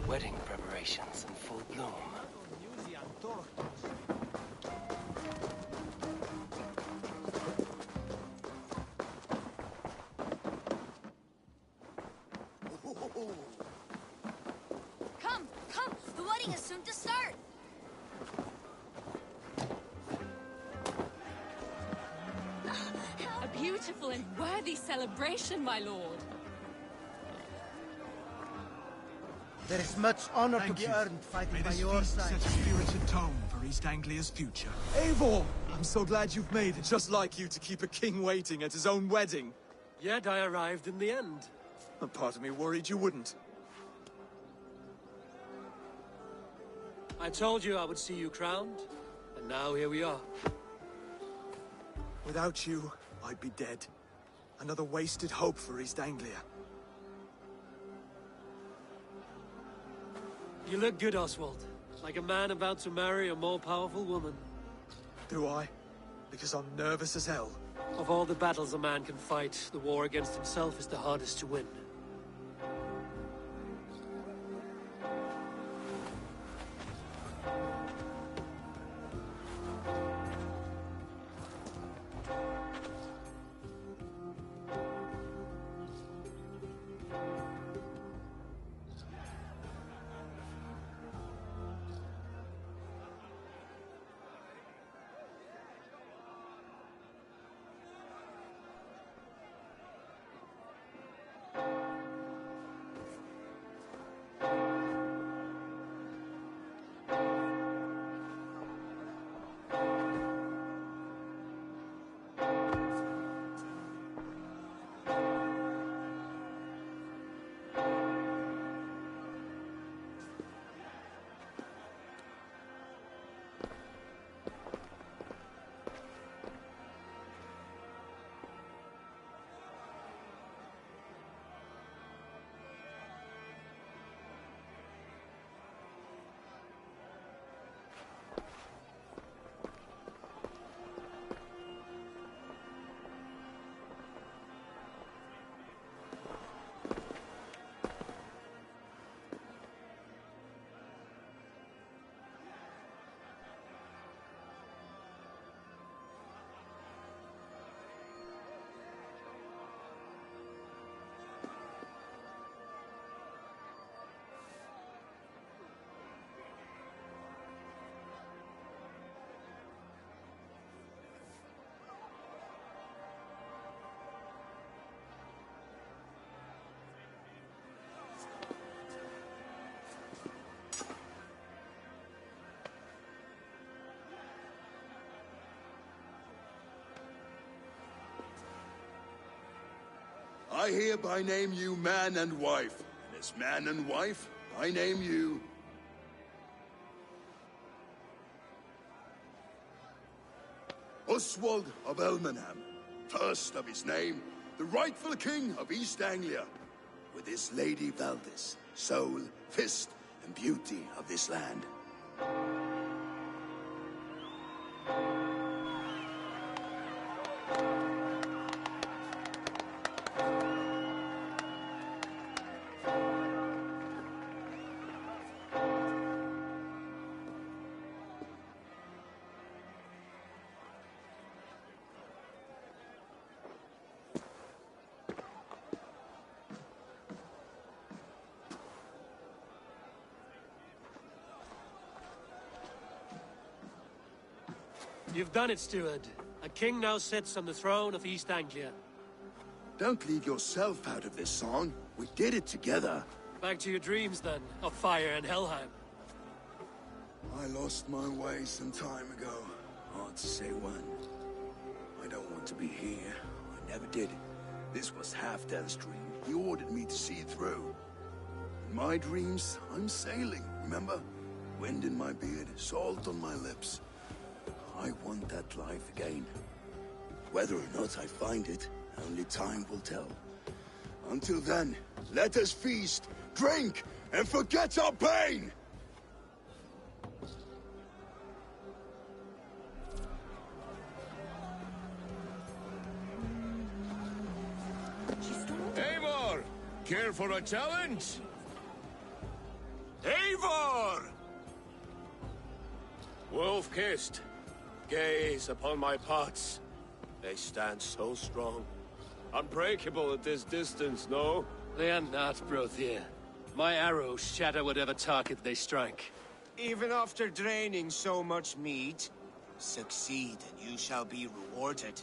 Wedding preparations in full bloom. Come, come! The wedding is soon to start! A beautiful and worthy celebration, my lord. There is much honor to be earned fighting by your side. Set a spirited tone for East Anglia's future. Eivor! I'm so glad you've made it. Just like you to keep a king waiting at his own wedding. Yet I arrived in the end. A part of me worried you wouldn't. I told you I would see you crowned, and now here we are. Without you, I'd be dead. Another wasted hope for East Anglia. You look good, Oswald. Like a man about to marry a more powerful woman. Do I? Because I'm nervous as hell. Of all the battles a man can fight, the war against himself is the hardest to win. I hereby name you man and wife. And as man and wife, I name you... Oswald of Elmenham, first of his name, the rightful king of East Anglia, with his Lady Valdis, soul, fist, and beauty of this land. You've done it, steward. A king now sits on the throne of East Anglia. Don't leave yourself out of this song. We did it together. Back to your dreams, then, of fire and Helheim. I lost my way some time ago. Hard to say when. I don't want to be here. I never did. This was half Death's dream. He ordered me to see it through. In my dreams, I'm sailing, remember? Wind in my beard, salt on my lips. I want that life again. Whether or not I find it, only time will tell. Until then, let us feast, drink, and forget our pain! Eivor! Care for a challenge? Eivor! Wolf-kissed, gaze upon my pots. They stand so strong. Unbreakable at this distance, no? They are not, Brazier. My arrows shatter whatever target they strike. Even after draining so much meat, succeed and you shall be rewarded.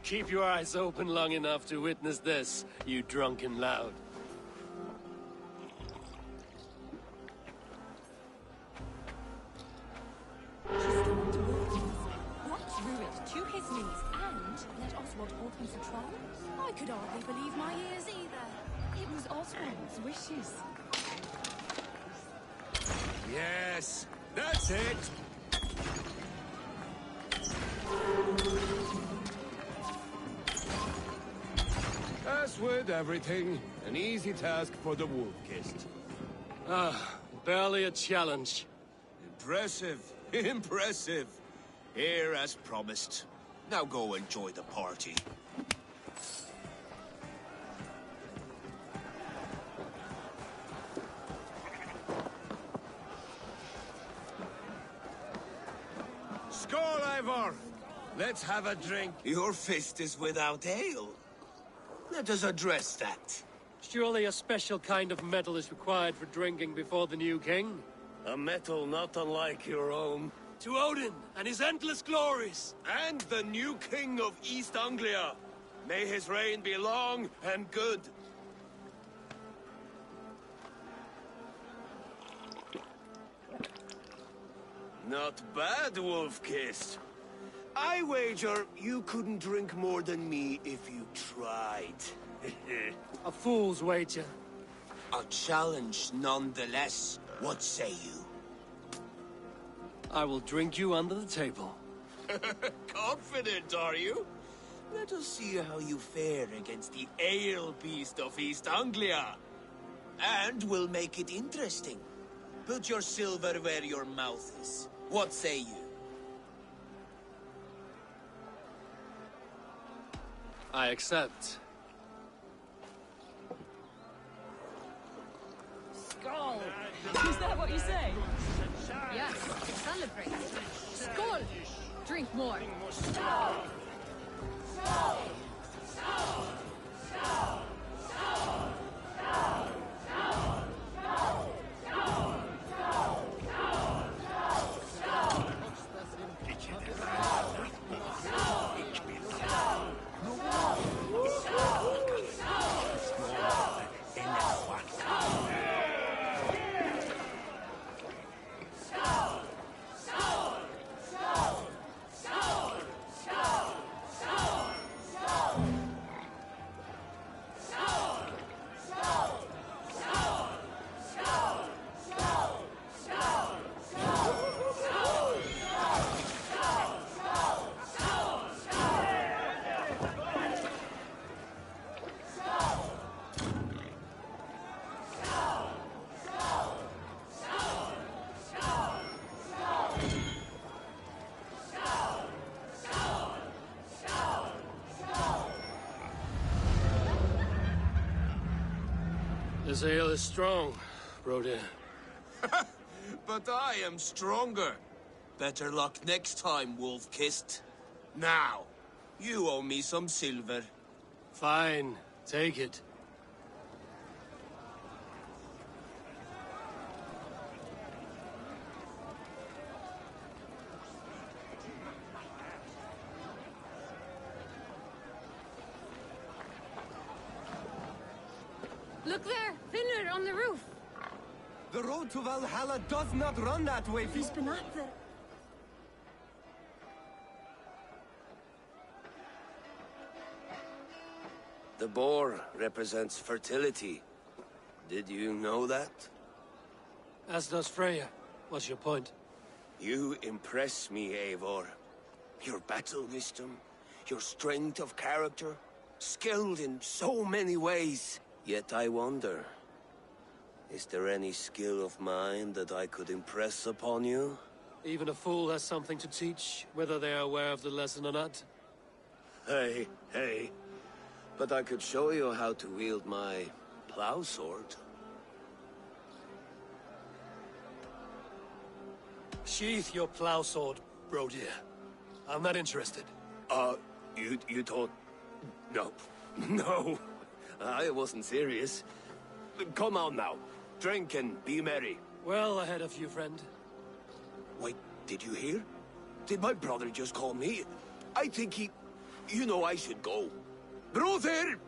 Keep your eyes open long enough to witness this, you drunken loud. Once Rued to his knees and let Oswald hold him for trial? I could hardly believe my ears either. It was Oswald's wishes. Yes, that's it! As with everything, an easy task for the wolf-kissed. Ah, barely a challenge. Impressive, impressive. Here as promised. Now go enjoy the party. Skål, Eivor! Let's have a drink. Your fist is without ale. Let us address that. Surely a special kind of metal is required for drinking before the new king? A metal not unlike your own. To Odin and his endless glories! And the new king of East Anglia. May his reign be long and good. Not bad, Wolf-kissed. I wager you couldn't drink more than me if you tried. A fool's wager. A challenge nonetheless. What say you? I will drink you under the table. Confident, are you? Let us see how you fare against the ale beast of East Anglia. And we'll make it interesting. Put your silver where your mouth is. What say you? I accept. Skål! Is that what you say? Yes, celebrate. Skål! Drink more. This ale is strong, Brazier. But I am stronger. Better luck next time, Wolf-kissed. Now, you owe me some silver. Fine, take it. Look there! Thinner on the roof! The road to Valhalla does not run that way. He's been at the... The boar represents fertility. Did you know that? As does Freya. What's your point? You impress me, Eivor. Your battle wisdom, your strength of character, skilled in so many ways. Yet I wonder, is there any skill of mine that I could impress upon you? Even a fool has something to teach, whether they are aware of the lesson or not. Hey. But I could show you how to wield my plow sword. Sheath your plow sword, Brazier. I'm not interested. You thought... No. No. I wasn't serious. Come on now. Drink and be merry. Well ahead of you, friend. Wait, did you hear? Did my brother just call me? I think he... You know I should go. Brother!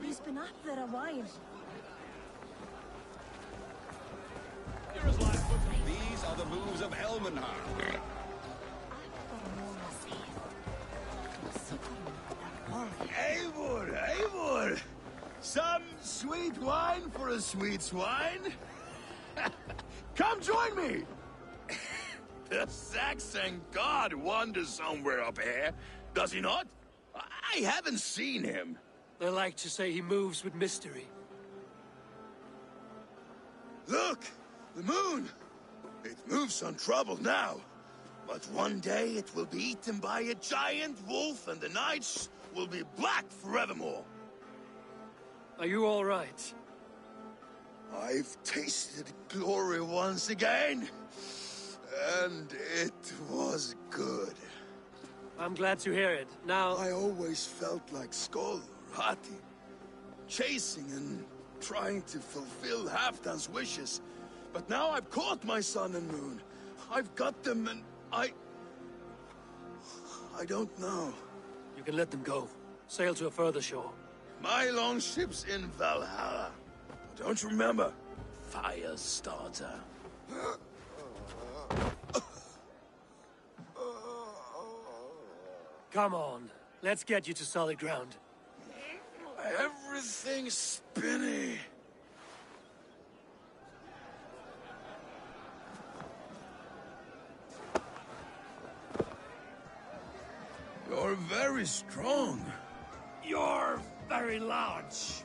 He's been up there a while. These are the moves of Elmenhar. Eivor! Some sweet wine for a sweet swine? Come join me! The Saxon god wanders somewhere up here, does he not? I haven't seen him. They like to say he moves with mystery. Look! The moon! It moves untroubled now. But one day it will be eaten by a giant wolf and the nights will be black forevermore. Are you all right? I've tasted glory once again. And it was good. I'm glad to hear it. Now... I always felt like Skoll or Hati. Chasing and trying to fulfill Halfdan's wishes. But now I've caught my sun and moon. I've got them and I don't know. You can let them go. Sail to a further shore. My longship's in Valhalla. Don't you remember? Firestarter. Come on. Let's get you to solid ground. Everything's spinny. You're very strong. You're very large.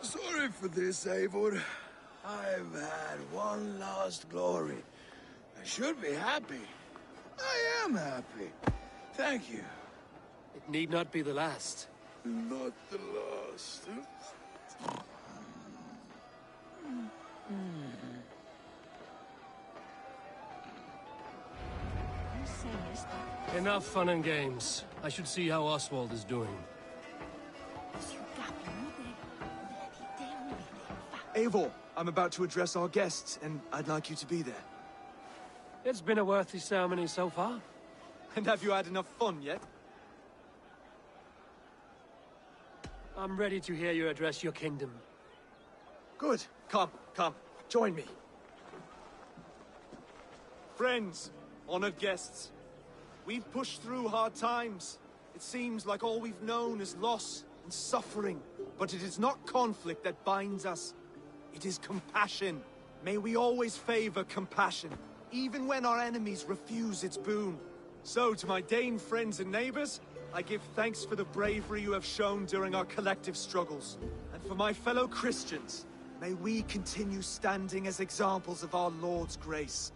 Sorry for this, Eivor. I've had one last glory. I should be happy. I am happy. Thank you. It need not be the last. Not the last. Enough fun and games. I should see how Oswald is doing. Eivor, I'm about to address our guests, and I'd like you to be there. It's been a worthy ceremony so far. And have you had enough fun yet? I'm ready to hear you address your kingdom. Good. Come. Join me. Friends, honored guests, we've pushed through hard times. It seems like all we've known is loss and suffering. But it is not conflict that binds us. It is compassion. May we always favor compassion, even when our enemies refuse its boon. So, to my Dane friends and neighbors, I give thanks for the bravery you have shown during our collective struggles. And for my fellow Christians, may we continue standing as examples of our Lord's grace.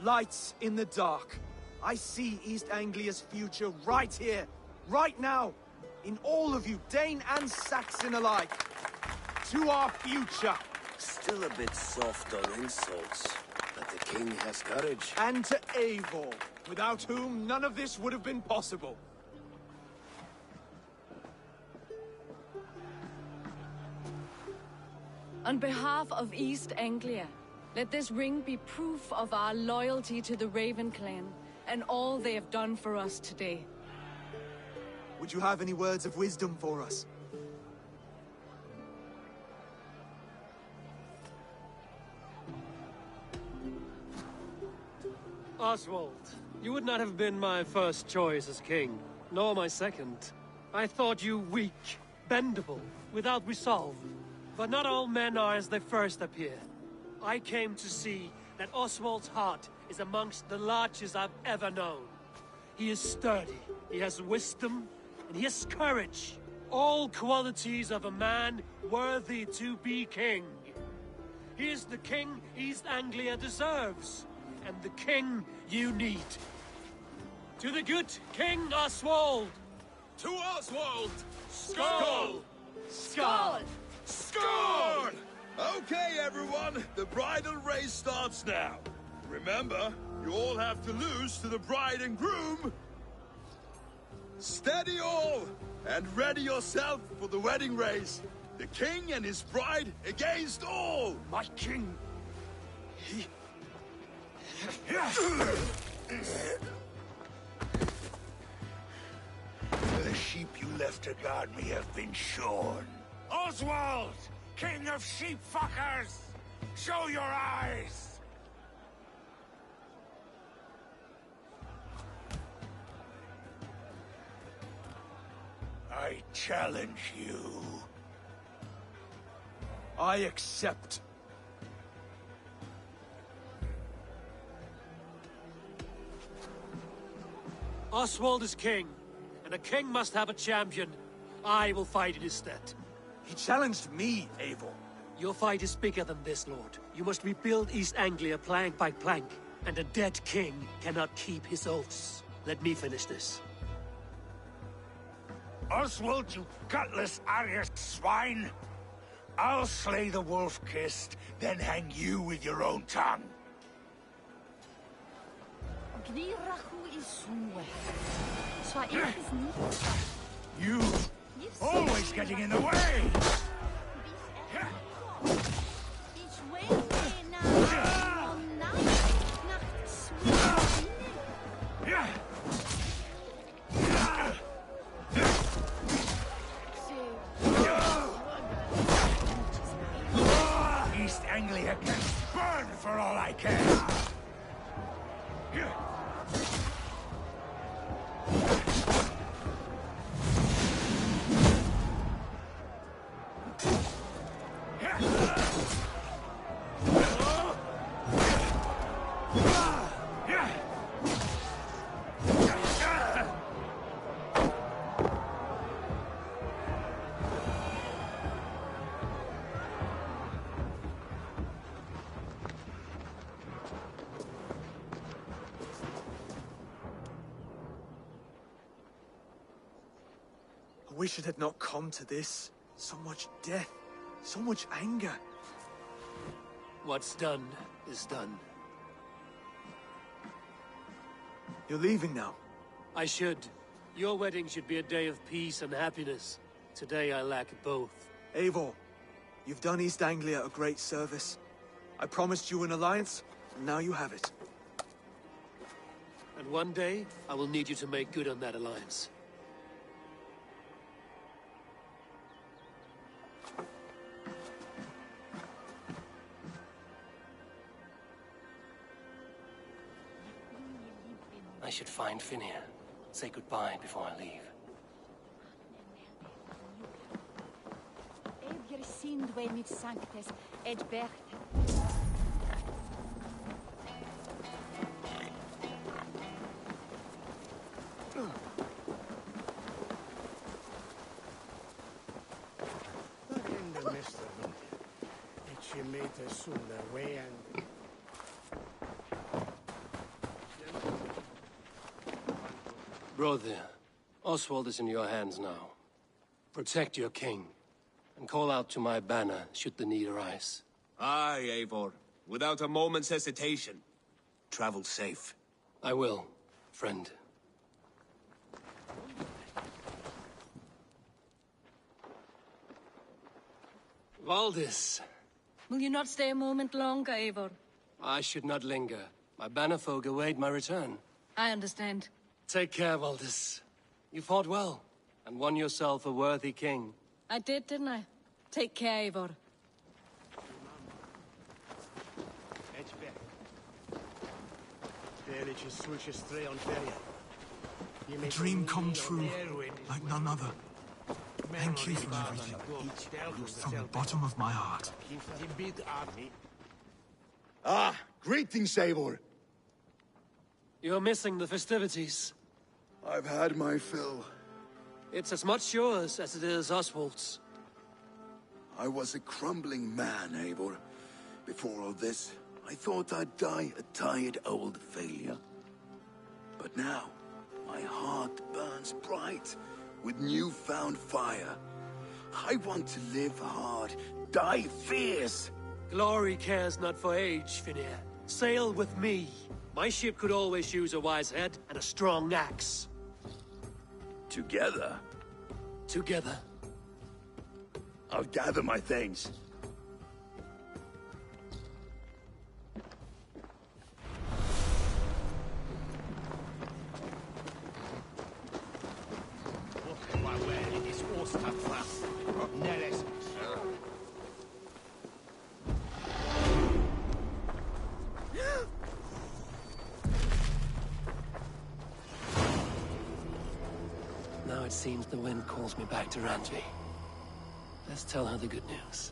Lights in the dark. I see East Anglia's future right here, right now, in all of you, Dane and Saxon alike. To our future. Still a bit soft on insults, but the king has courage. And to Eivor, without whom none of this would have been possible. On behalf of East Anglia, let this ring be proof of our loyalty to the Raven clan and all they have done for us today. Would you have any words of wisdom for us? Oswald, you would not have been my first choice as king, nor my second. I thought you weak, bendable, without resolve. But not all men are as they first appear. I came to see that Oswald's heart is amongst the largest I've ever known. He is sturdy, he has wisdom, and he has courage. All qualities of a man worthy to be king. He is the king East Anglia deserves, and the king you need. To the good King Oswald! To Oswald! Skull! Skull! Skull! Okay, everyone, the bridal race starts now. Remember, you all have to lose to the bride and groom. Steady all, and ready yourself for the wedding race. The king and his bride against all! My king! The sheep you left to guard me have been shorn. Oswald! King of sheep fuckers! Show your eyes! I challenge you. I accept. Oswald is king, and a king must have a champion. I will fight in his stead. He challenged me, Eivor. Your fight is bigger than this, Lord. You must rebuild East Anglia plank by plank, and a dead king cannot keep his oaths. Let me finish this. Oswald, you gutless Arya swine! I'll slay the wolf-kissed, then hang you with your own tongue. You always getting in the way! East Anglia can burn for all I care! I wish it had not come to this. So much death, so much anger. What's done is done. You're leaving now. I should. Your wedding should be a day of peace and happiness. Today I lack both. Eivor, you've done East Anglia a great service. I promised you an alliance, and now you have it. And one day, I will need you to make good on that alliance. I should find Finir. Say goodbye before I leave. Brother, Oswald is in your hands now. Protect your king, and call out to my banner should the need arise. Aye, Eivor. Without a moment's hesitation. Travel safe. I will, friend. Valdis. Will you not stay a moment longer, Eivor? I should not linger. My banner folk await my return. I understand. Take care, Valdis. You fought well, and won yourself a worthy king. I did, didn't I? Take care, Eivor. A dream come true, like none other. Thank you for everything. From the bottom of my heart. Ah, greetings, Eivor. You're missing the festivities. I've had my fill. It's as much yours as it is Oswald's. I was a crumbling man, Eivor. Before all this, I thought I'd die a tired old failure. But now, my heart burns bright with newfound fire. I want to live hard, die fierce. Glory cares not for age, Finir. Sail with me. My ship could always use a wise head and a strong axe. Together? Together. I'll gather my things. Now it seems the wind calls me back to Randvi. Let's tell her the good news.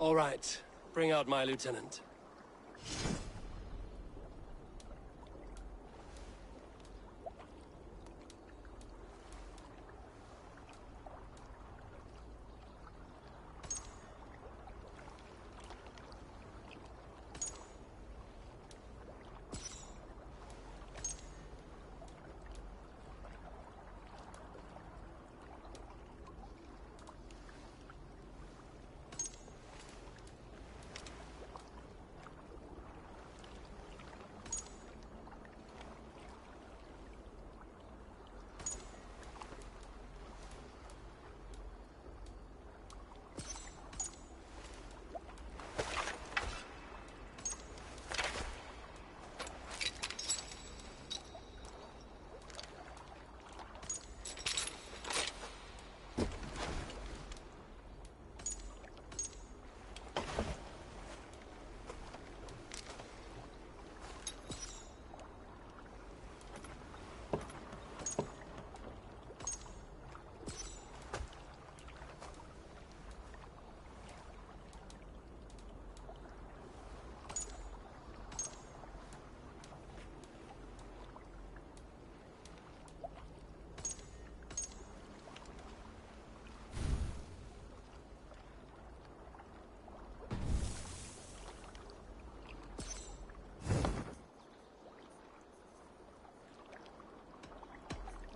All right. Bring out my lieutenant.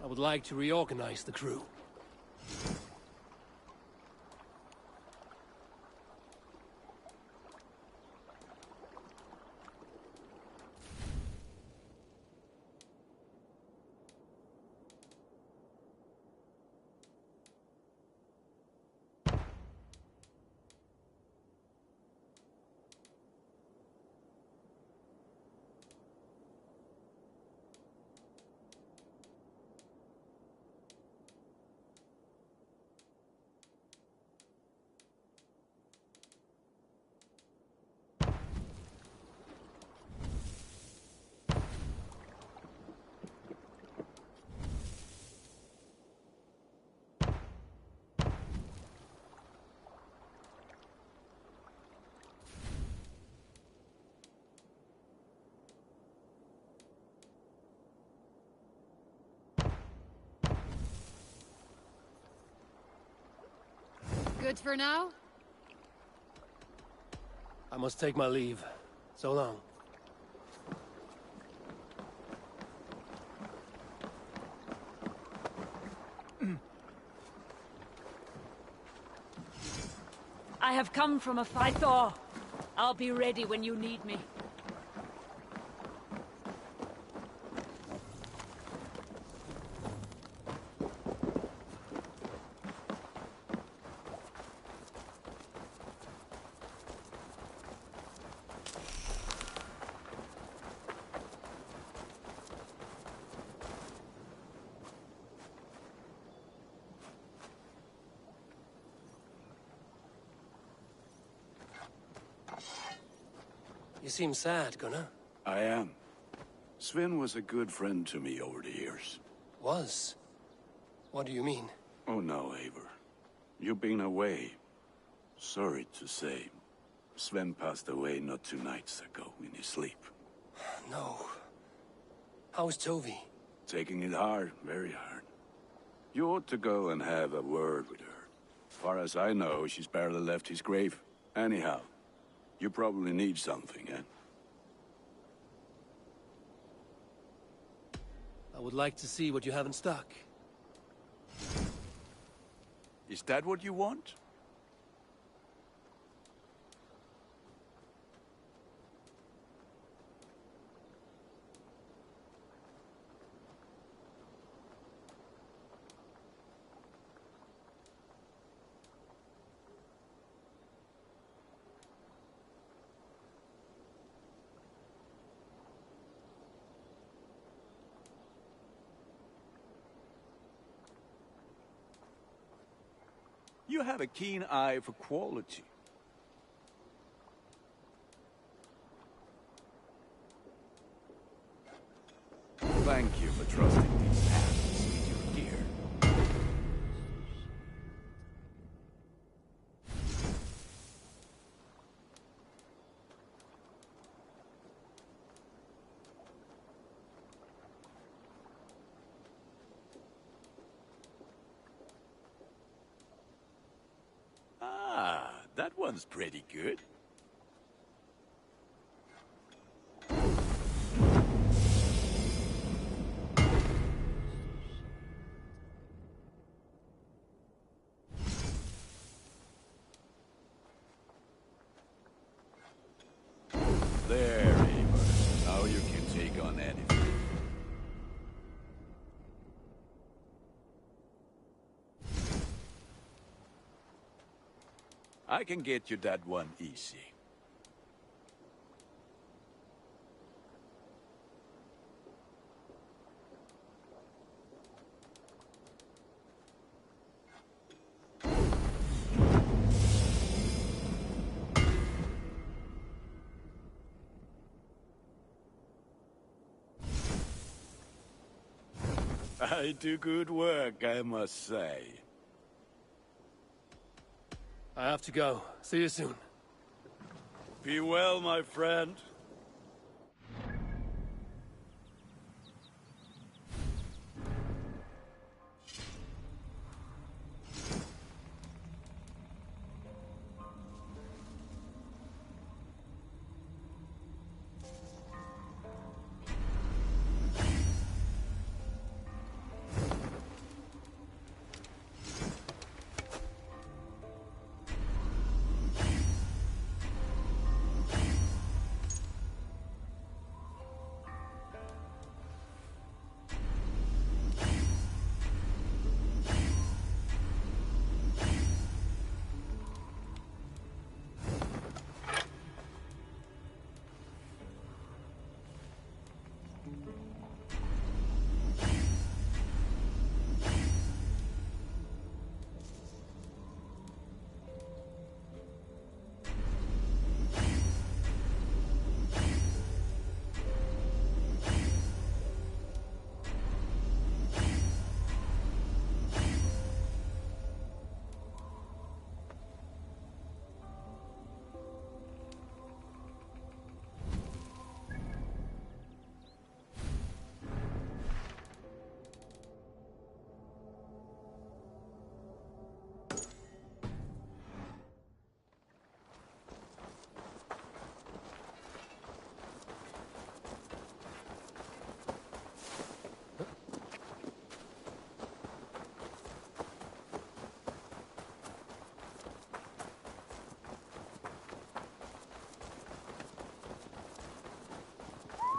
I would like to reorganize the crew. Good for now? I must take my leave. So long. I have come from a fight, Thor. I'll be ready when you need me. You seem sad, Gunnar. I am. Sven was a good friend to me over the years. Was? What do you mean? Oh no, Eivor. You've been away. Sorry to say. Sven passed away not 2 nights ago in his sleep. No. How's Tovi? Taking it hard, very hard. You ought to go and have a word with her. Far as I know, she's barely left his grave. Anyhow, you probably need something, eh? I would like to see what you have in stock. Is that what you want? You have a keen eye for quality. Thank you for trusting these hands with your gear. That one's pretty good. There, Eivor. Now you can take on anything. I can get you that one easy. I do good work, I must say. I have to go. See you soon. Be well, my friend.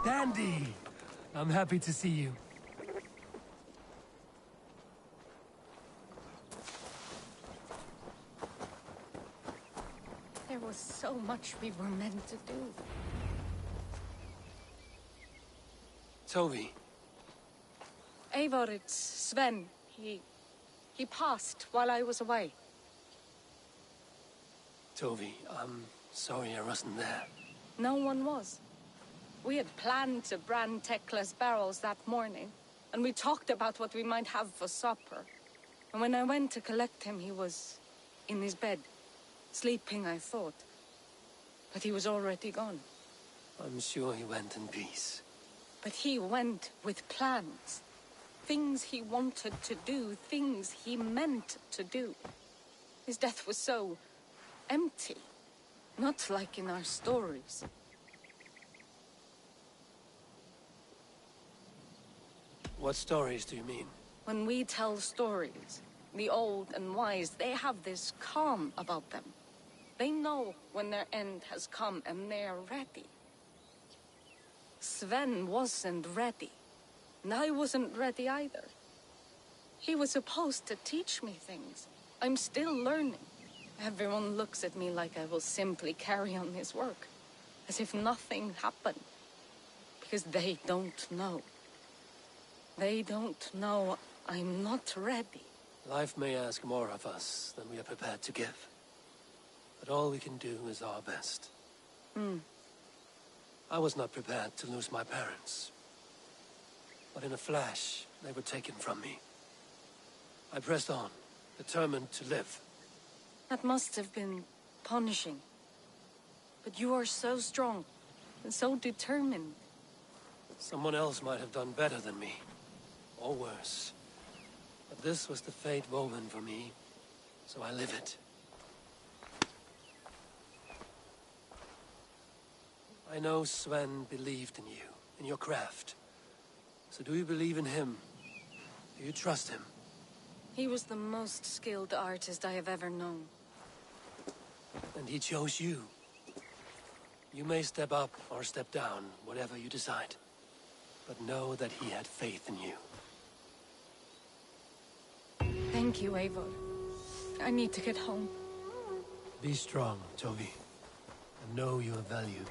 Dandy! I'm happy to see you. There was so much we were meant to do. Tovi. Eivor, it's Sven. He passed while I was away. Tovi, I'm sorry I wasn't there. No one was. We had planned to brand Tekla's barrels that morning, and we talked about what we might have for supper. And when I went to collect him, he was in his bed. Sleeping, I thought. But he was already gone. I'm sure he went in peace. But he went with plans. Things he wanted to do, things he meant to do. His death was so empty. Not like in our stories. What stories do you mean? When we tell stories, the old and wise, they have this calm about them. They know when their end has come and they're ready. Sven wasn't ready. And I wasn't ready either. He was supposed to teach me things. I'm still learning. Everyone looks at me like I will simply carry on his work. As if nothing happened. Because they don't know. They don't know I'm not ready. Life may ask more of us than we are prepared to give. But all we can do is our best. I was not prepared to lose my parents. But in a flash, they were taken from me. I pressed on, determined to live. That must have been punishing. But you are so strong, and so determined. Someone else might have done better than me. Or worse. But this was the fate woven for me, so I live it. I know Sven believed in you, in your craft. So do you believe in him? Do you trust him? He was the most skilled artist I have ever known. And he chose you. You may step up or step down, whatever you decide. But know that he had faith in you. Thank you, Eivor. I need to get home. Be strong, Tovi. And know you are valued.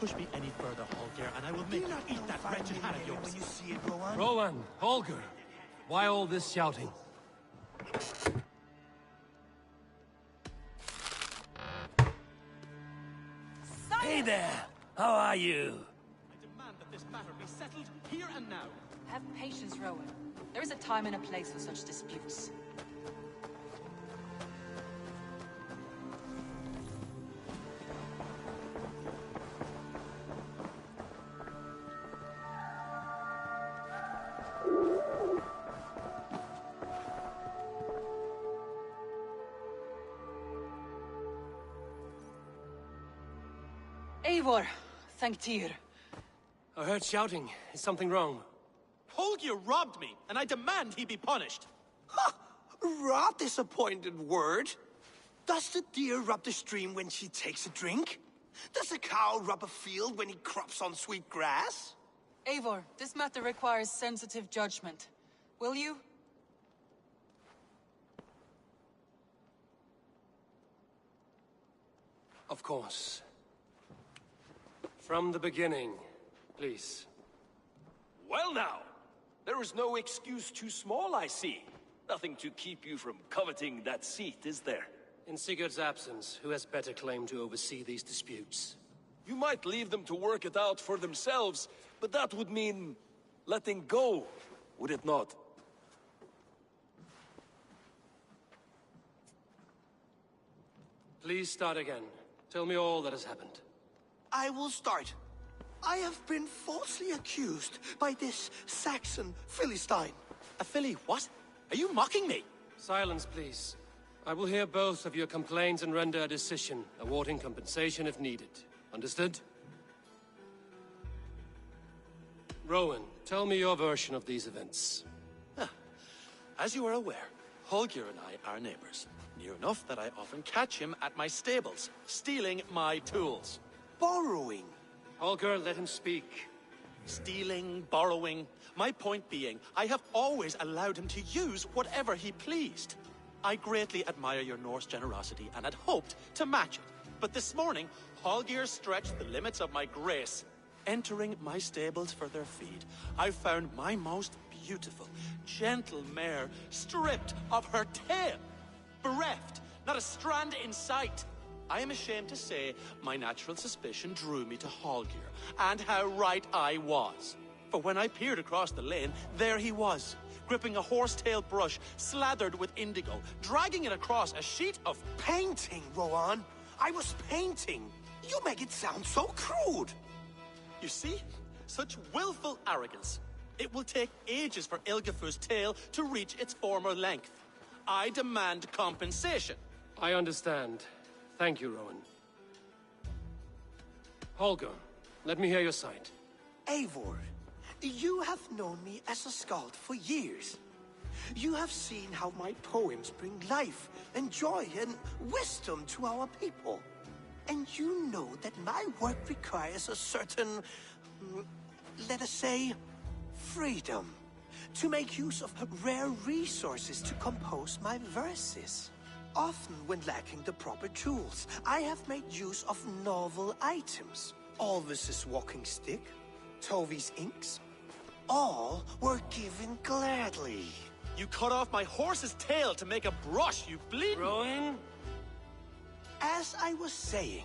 Push me any further, Holger, and I will make you eat that wretched hand of yours. When you see it, Rowan? Rowan, Holger, why all this shouting? Hey there! How are you? I demand that this matter be settled here and now. Have patience, Rowan. There is a time and a place for such disputes. Eivor, thank Tyr. I heard shouting. Is something wrong? Holger robbed me, and I demand he be punished. Rot disappointed word. Does the deer rub the stream when she takes a drink? Does the cow rub a field when he crops on sweet grass? Eivor, this matter requires sensitive judgment. Will you? Of course. From the beginning, please. Well now, there is no excuse too small, I see. Nothing to keep you from coveting that seat, is there? In Sigurd's absence, who has better claim to oversee these disputes? You might leave them to work it out for themselves, but that would mean letting go, would it not? Please start again. Tell me all that has happened. I will start. I have been falsely accused by this Saxon Philistine. A Philly what? Are you mocking me? Silence, please. I will hear both of your complaints and render a decision, awarding compensation if needed. Understood? Rowan, tell me your version of these events. As you are aware, Holger and I are neighbors. Near enough that I often catch him at my stables, stealing my tools. Borrowing. Holger, let him speak. Stealing, borrowing. My point being, I have always allowed him to use whatever he pleased. I greatly admire your Norse generosity and had hoped to match it. But this morning, Holger stretched the limits of my grace. Entering my stables for their feed, I found my most beautiful, gentle mare stripped of her tail. Bereft, not a strand in sight. I am ashamed to say my natural suspicion drew me to Holger, and how right I was. For when I peered across the lane, there he was, gripping a horsetail brush slathered with indigo, dragging it across a sheet of... Painting, Rowan. I was painting. You make it sound so crude. You see? Such willful arrogance. It will take ages for Ilgafur's tail to reach its former length. I demand compensation. I understand. Thank you, Rowan. Holger, let me hear your side. Eivor, you have known me as a skald for years. You have seen how my poems bring life and joy and wisdom to our people. And you know that my work requires a certain, let us say, freedom to make use of rare resources to compose my verses. Often when lacking the proper tools, I have made use of novel items. Alvis's walking stick, Tovi's inks, all were given gladly. You cut off my horse's tail to make a brush, you bleeding... Rowan? As I was saying,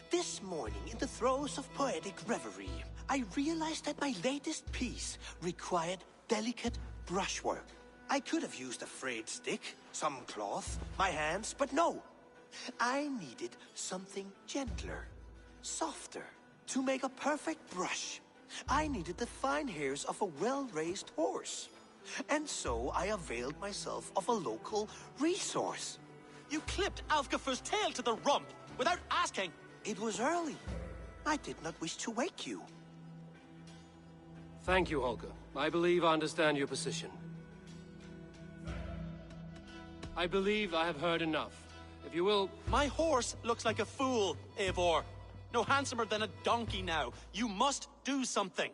this morning in the throes of poetic reverie, I realized that my latest piece required delicate brushwork. I could have used a frayed stick, some cloth, my hands, but no. I needed something gentler, softer, to make a perfect brush. I needed the fine hairs of a well-raised horse. And so I availed myself of a local resource. You clipped Alfgafur's tail to the rump without asking. It was early. I did not wish to wake you. Thank you, Holger. I believe I understand your position. I believe I have heard enough. If you will... My horse looks like a fool, Eivor. No handsomer than a donkey now. You must do something.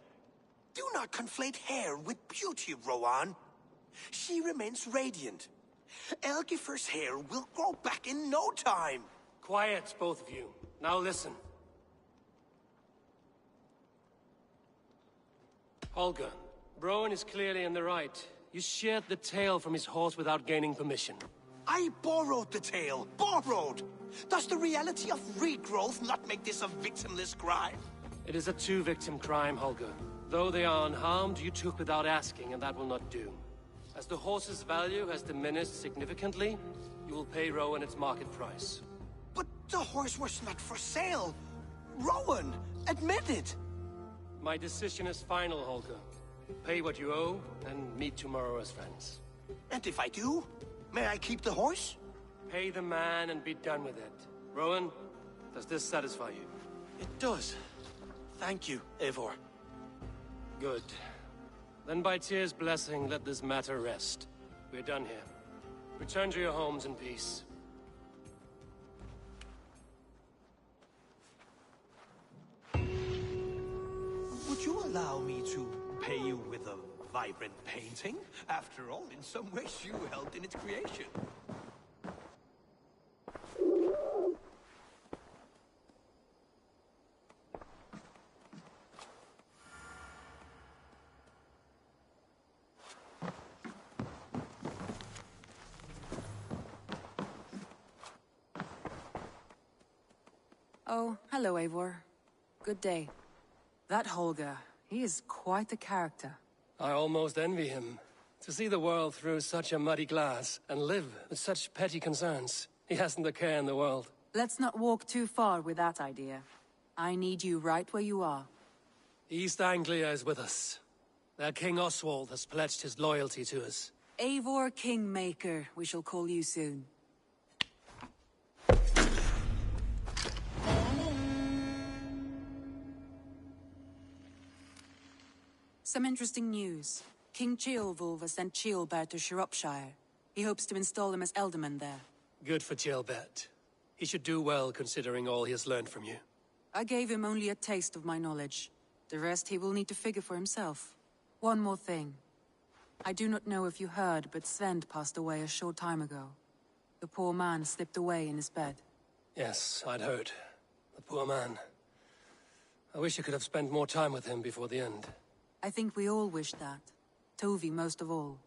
Do not conflate hair with beauty, Rowan. She remains radiant. Elgifur's hair will grow back in no time. Quiet, both of you. Now listen. Holger, Rowan is clearly in the right. You sheared the tail from his horse without gaining permission. I borrowed the tail. Borrowed! Does the reality of regrowth not make this a victimless crime? It is a two-victim crime, Holger. Though they are unharmed, you took without asking, and that will not do. As the horse's value has diminished significantly, you will pay Rowan its market price. But the horse was not for sale. Rowan, admit it. My decision is final, Holger. Pay what you owe, and meet tomorrow as friends. And if I do, may I keep the horse? Pay the man and be done with it. Rowan, does this satisfy you? It does. Thank you, Eivor. Good. Then by Tyr's blessing, let this matter rest. We're done here. Return to your homes in peace. Would you allow me to pay you with a vibrant painting? After all, in some ways you helped in its creation. Oh, hello, Eivor. Good day. That Holger, he is quite the character. I almost envy him. To see the world through such a muddy glass, and live with such petty concerns. He hasn't a care in the world. Let's not walk too far with that idea. I need you right where you are. East Anglia is with us. Their King Oswald has pledged his loyalty to us. Eivor Kingmaker, we shall call you soon. Some interesting news. King Ceolwulf has sent Ceolbert to Shropshire. He hopes to install him as Ealdorman there. Good for Ceolbert. He should do well considering all he has learned from you. I gave him only a taste of my knowledge. The rest he will need to figure for himself. One more thing. I do not know if you heard, but Svend passed away a short time ago. The poor man slipped away in his bed. Yes, I'd heard. The poor man. I wish I could have spent more time with him before the end. I think we all wish that. Tovi most of all.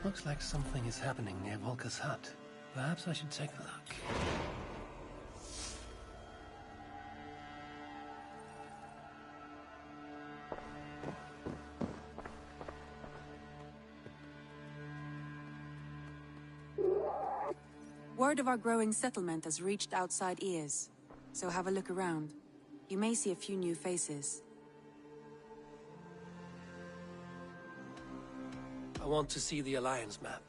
Looks like something is happening near Volka's hut. Perhaps I should take a look. Word of our growing settlement has reached outside ears, so have a look around. You may see a few new faces. I want to see the Alliance map.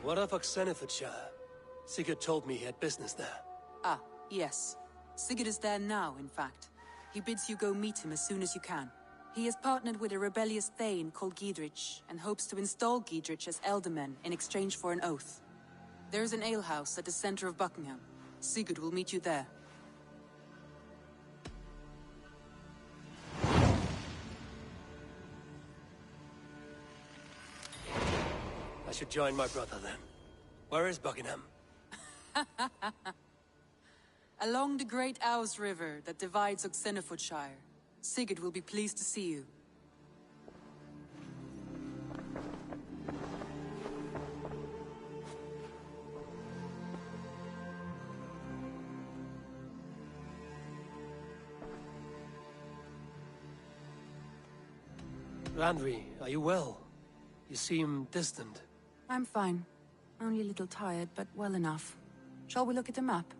What of Oxenfordshire? Sigurd told me he had business there. Ah, yes. Sigurd is there now, in fact. He bids you go meet him as soon as you can. He has partnered with a rebellious Thane called Giedrich, and hopes to install Giedrich as Ealdorman in exchange for an oath. There is an alehouse at the center of Buckingham. Sigurd will meet you there. I should join my brother then. Where is Buckingham? Along the great Ouse River that divides Oxenfordshire. Sigurd will be pleased to see you. Randvi, are you well? You seem distant. I'm fine. Only a little tired, but well enough. Shall we look at the map?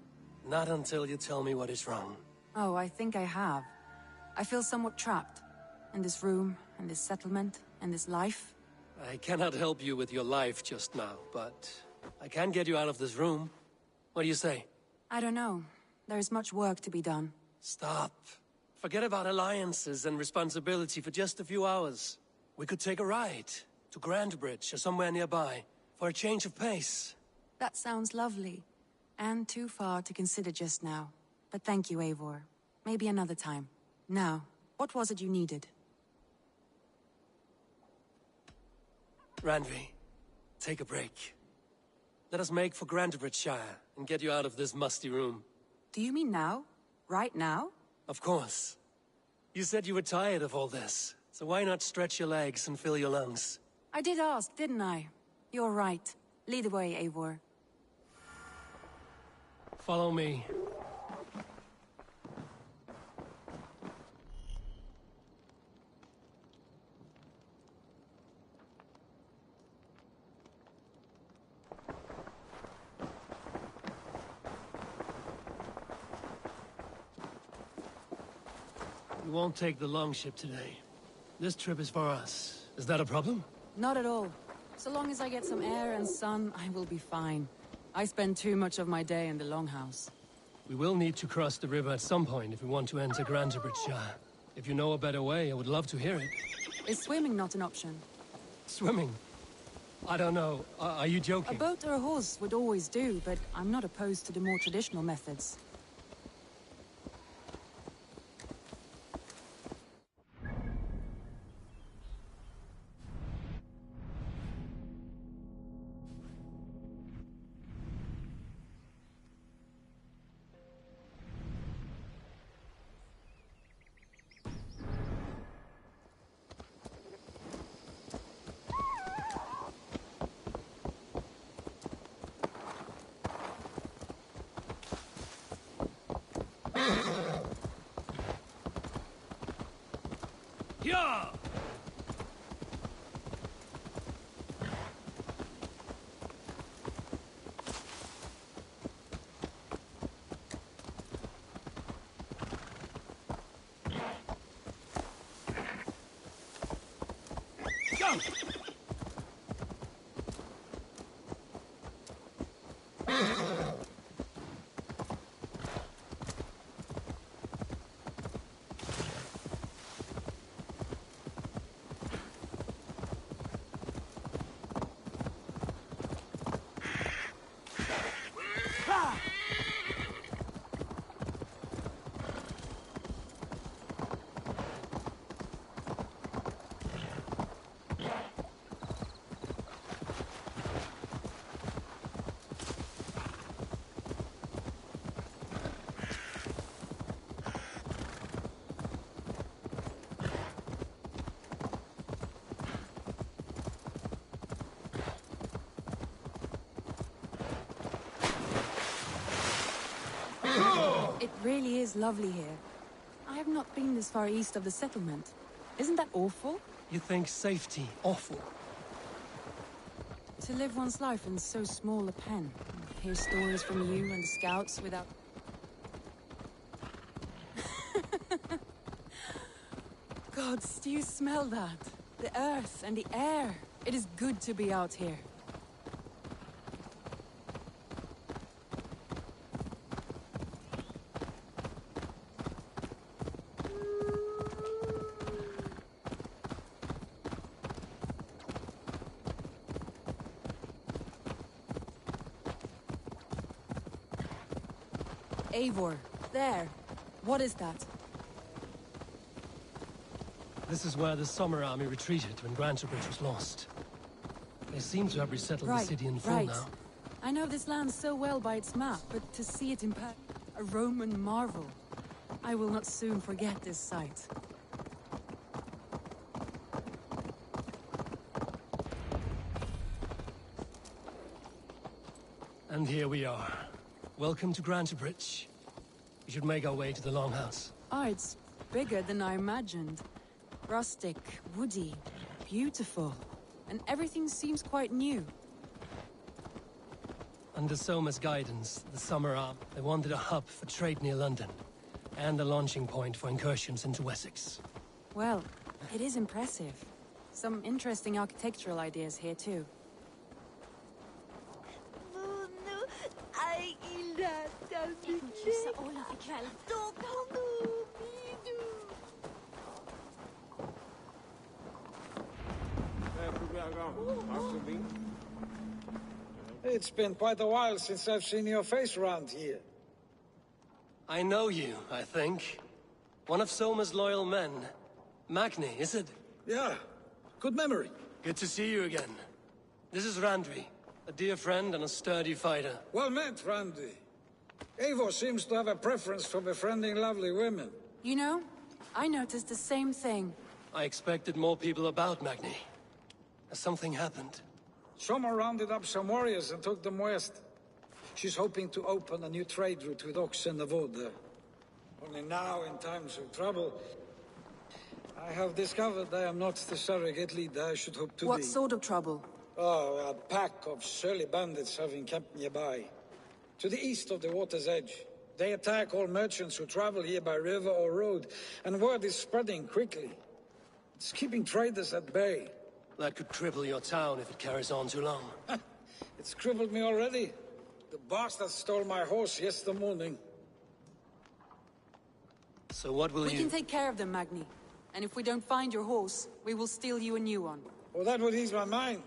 Not until you tell me what is wrong. Oh, I think I have. I feel somewhat trapped. In this room, in this settlement, in this life. I cannot help you with your life just now, but I can get you out of this room. What do you say? I don't know. There is much work to be done. Stop. Forget about alliances and responsibility for just a few hours. We could take a ride to Grandbridge or somewhere nearby for a change of pace. That sounds lovely. And too far to consider just now. But thank you, Eivor. Maybe another time. Now, what was it you needed? Randvi, take a break. Let us make for Grandbridgeshire and get you out of this musty room. Do you mean now? Right now? Of course. You said you were tired of all this, so why not stretch your legs and fill your lungs? I did ask, didn't I? You're right. Lead the way, Eivor. Follow me. We won't take the longship today. This trip is for us. Is that a problem? Not at all. So long as I get some air and sun, I will be fine. I spend too much of my day in the Longhouse. We will need to cross the river at some point if we want to enter Grandbridgeshire. If you know a better way, I would love to hear it. Is swimming not an option? Swimming? I don't know. Are you joking? A boat or a horse would always do, but I'm not opposed to the more traditional methods. really is lovely here. I have not been this far east of the settlement. Isn't that awful? You think safety awful? To live one's life in so small a pen. Hear stories from you and the scouts without... Gods, do you smell that? The earth and the air. It is good to be out here. Eivor, there. What is that? This is where the Summer Army retreated when Bridge was lost. They seem to have resettled the city in full now. I know this land so well by its map, but to see it in a Roman marvel. I will not soon forget this sight. And here we are. Welcome to Bridge. We should make our way to the Longhouse. Oh, it's bigger than I imagined. Rustic, woody, beautiful. And everything seems quite new. Under Soma's guidance, the Summer Army, they wanted a hub for trade near London, and a launching point for incursions into Wessex. Well, it is impressive. Some interesting architectural ideas here too. It's been quite a while since I've seen your face around here. I know you, I think. One of Soma's loyal men. Magni, is it? Yeah, good memory. Good to see you again. This is Randvi, a dear friend and a sturdy fighter. Well met, Randy. Eivor seems to have a preference for befriending lovely women. You know, I noticed the same thing. I expected more people about Magni. Has something happened? Soma rounded up some warriors and took them west. She's hoping to open a new trade route with oxen of wood there. Only now, in times of trouble, I have discovered I am not the surrogate leader I should hope to be. What sort of trouble? Oh, a pack of surly bandits have encamped nearby. To the east of the water's edge. They attack all merchants who travel here by river or road, and word is spreading quickly. It's keeping traders at bay. That could cripple your town if it carries on too long. It's crippled me already. The bastard stole my horse yesterday morning. So what will We can take care of them, Magni. And if we don't find your horse, we will steal you a new one. Well, that would ease my mind.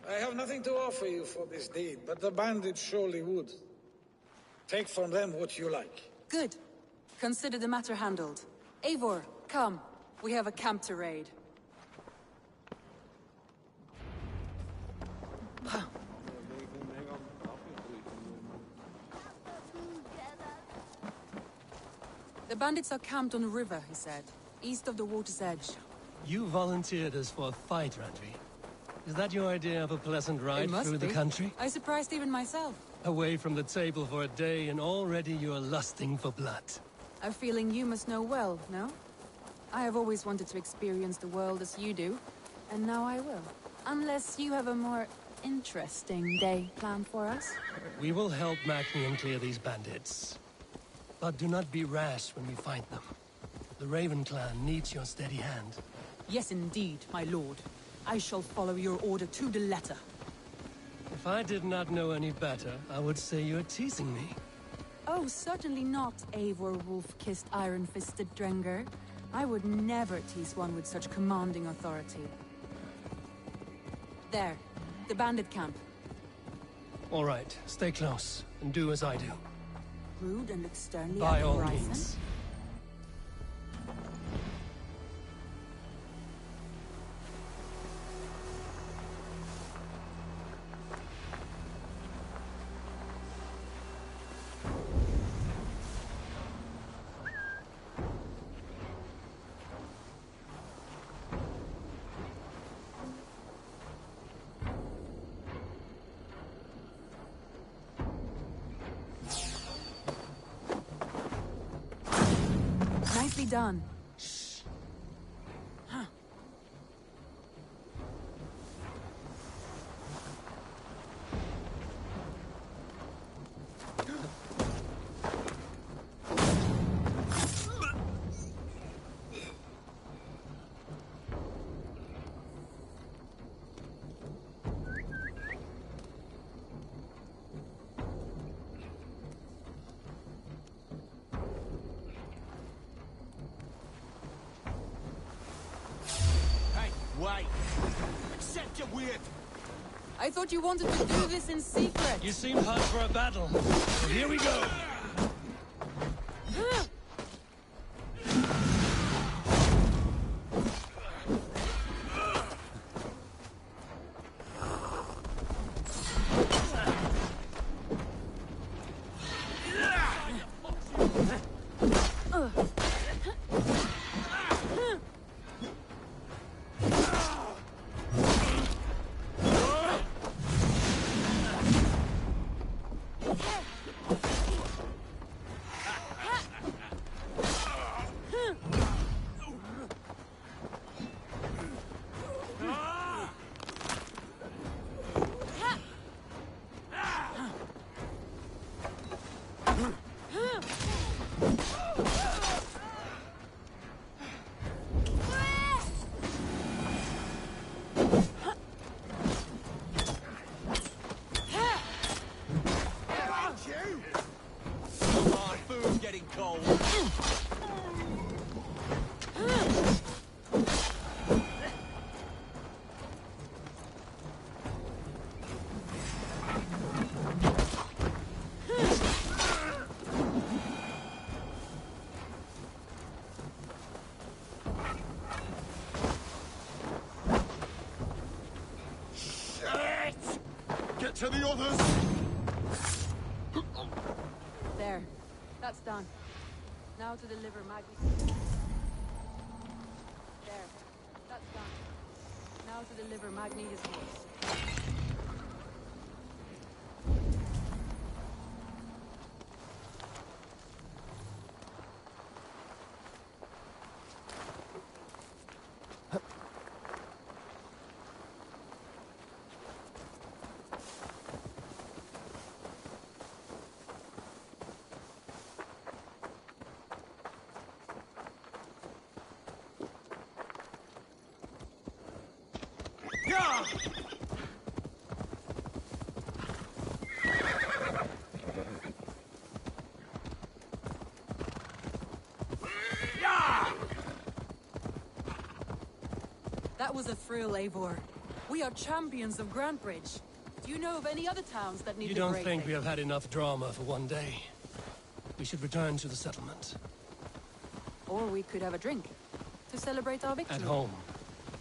I have nothing to offer you for this deed, but the bandits surely would. Take from them what you like. Good. Consider the matter handled. Eivor, come. We have a camp to raid. The bandits are camped on the river, he said. East of the water's edge. You volunteered us for a fight, Randvi. Is that your idea of a pleasant ride through the country? I surprised even myself. Away from the table for a day and already you are lusting for blood. A feeling you must know well, no? I have always wanted to experience the world as you do, and now I will. Unless you have a more interesting day planned for us. We will help Magni and clear these bandits. But do not be rash when we fight them. The Raven clan needs your steady hand. Yes, indeed, my lord. I shall follow your order to the letter. If I did not know any better, I would say you're teasing me. Oh, certainly not, Eivor wolf-kissed iron-fisted Drenger. I would never tease one with such commanding authority. There, the bandit camp. All right, stay close, and do as I do. Rude and look sternly By at the all horizon. means. done. Wait! Accept your weight! I thought you wanted to do this in secret. You seem hot for a battle. So here we go. Get to the others! There. That's done. Now to deliver Magni. There. That's done. Now to deliver Magni his horse. That was a thrill, Eivor. We are champions of Grantbridge. Do you know of any other towns that need You the don't break? think we have had enough drama for one day? We should return to the settlement. Or we could have a drink to celebrate our victory. At home.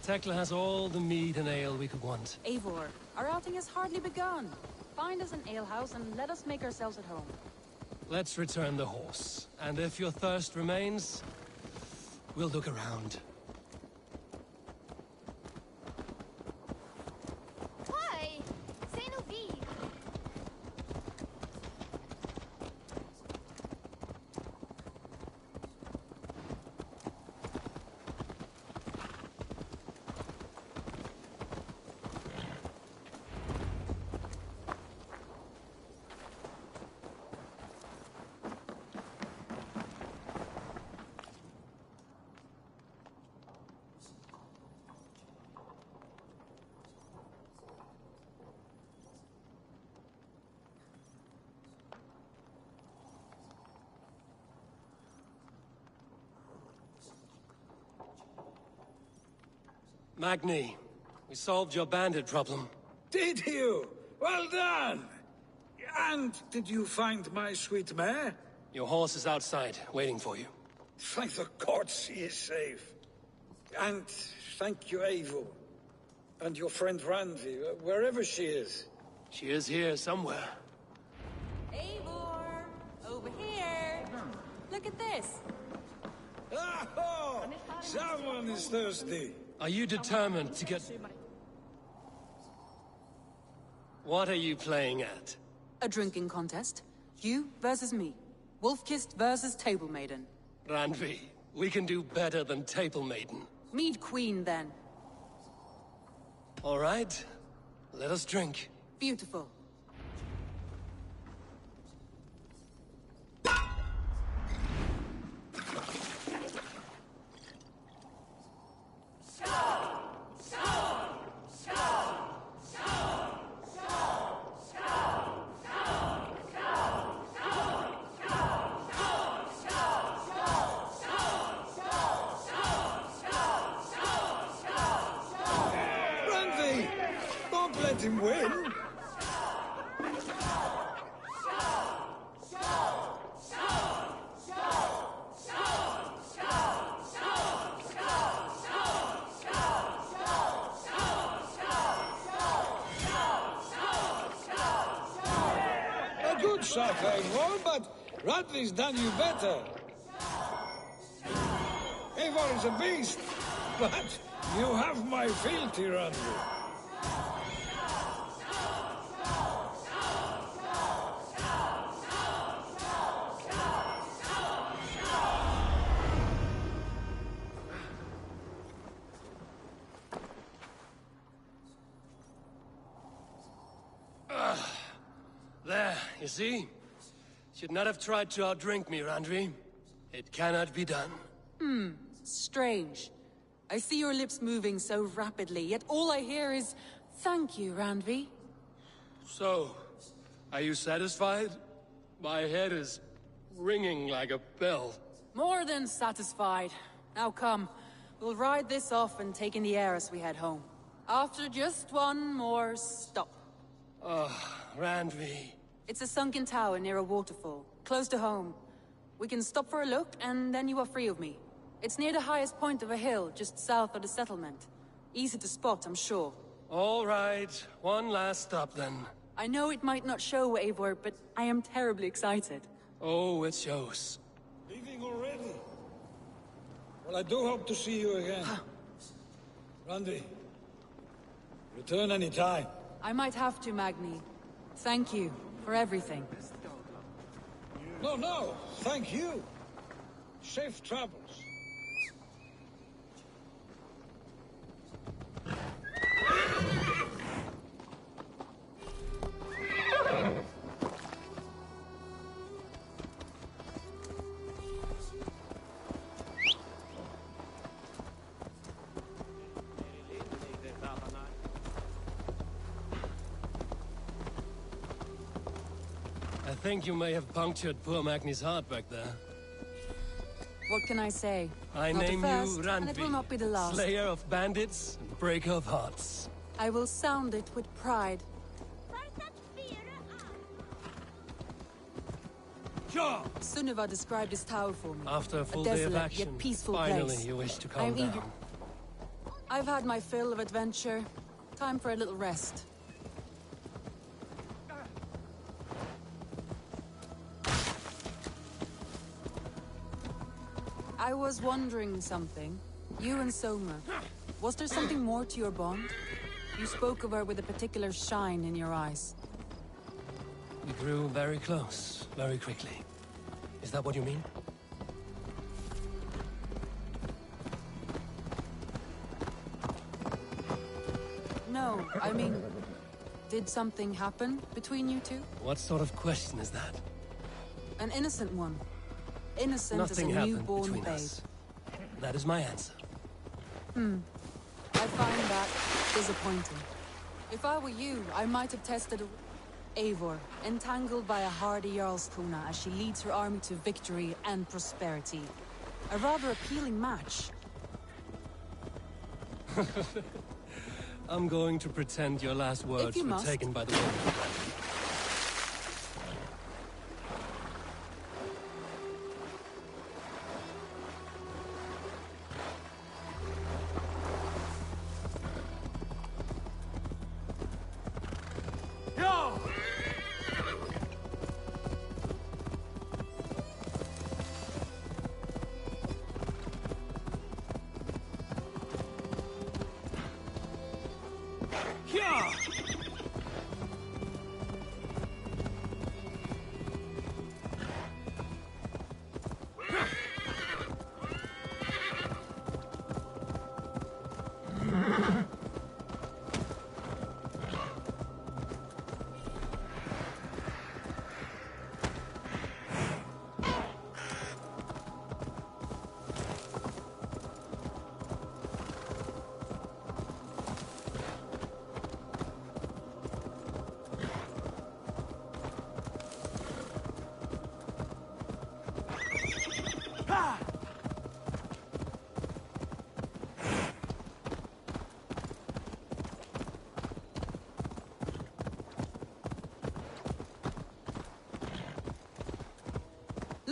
Tekla has all the mead and ale we could want. Eivor, our outing has hardly begun. Find us an alehouse and let us make ourselves at home. Let's return the horse. And if your thirst remains, we'll look around. Hi! C'est nous vive! Magni, we solved your bandit problem. Did you? Well done! And did you find my sweet mare? Your horse is outside, waiting for you. Thank the gods he is safe. And thank you, Eivor. And your friend Randi, wherever she is. She is here somewhere. Eivor! Over here! Look at this! Oh! Someone is thirsty. Are you determined to get... What are you playing at? A drinking contest. You versus me. Wolf-kissed versus table maiden. Randvi, We can do better than Table Maiden. Mead Queen, then. All right. Let us drink. Beautiful. Him win. A good shot, Eivor, but Radley's done you better. Eivor is a beast, but you have my fealty, Radley. There, you see? Should not have tried to outdrink me, Randvi. It cannot be done. Strange. I see your lips moving so rapidly, yet all I hear is, "Thank you, Randvi." So, are you satisfied? My head is ringing like a bell. More than satisfied. Now come, we'll ride this off and take in the air as we head home. After just one more stop. Randvi. It's a sunken tower near a waterfall, close to home. We can stop for a look, and then you are free of me. It's near the highest point of a hill, just south of the settlement. Easy to spot, I'm sure. All right, one last stop then. I know it might not show, Eivor, but I am terribly excited. Oh, it shows. Leaving already? Well, I do hope to see you again. Randy, return any time. I might have to, Magni. Thank you for everything. No, thank you. Safe travels. I think you may have punctured poor Magni's heart back there. What can I say? I Not name the first, you and it will Randvi, not be the last. Slayer of bandits and breaker of hearts. I will sound it with pride. Sunniva described this tower for me. After a full a day of desolate, action, yet peaceful finally place. you wish to I calm am down. eager. I've had my fill of adventure. Time for a little rest. I was wondering something. You and Soma. Was there something more to your bond? You spoke of her with a particular shine in your eyes. We grew very close, very quickly. Is that what you mean? No, I mean, did something happen between you two? What sort of question is that? An innocent one. Innocent Nothing as a happened newborn between babe. us. That is my answer. I find that disappointing. If I were you, I might have tested Eivor, entangled by a hardy Jarlskona as she leads her army to victory and prosperity. A rather appealing match. I'm going to pretend your last words you were must. taken by the wind.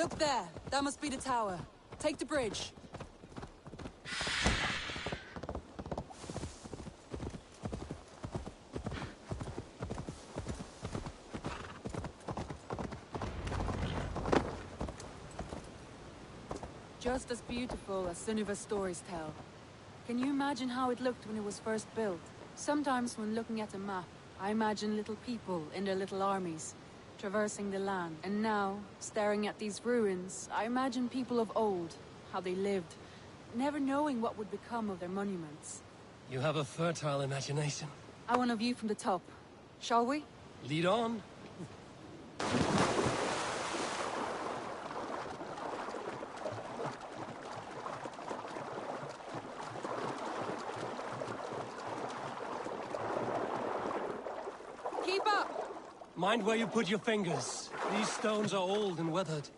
Look there. That must be the tower. Take the bridge. Just as beautiful as Sunniva's stories tell. Can you imagine how it looked when it was first built? Sometimes when looking at a map, I imagine little people in their little armies, traversing the land. And now, staring at these ruins, I imagine people of old, how they lived, never knowing what would become of their monuments. You have a fertile imagination. I want a view from the top. Shall we? Lead on. Keep up! Mind where you put your fingers. These stones are old and weathered.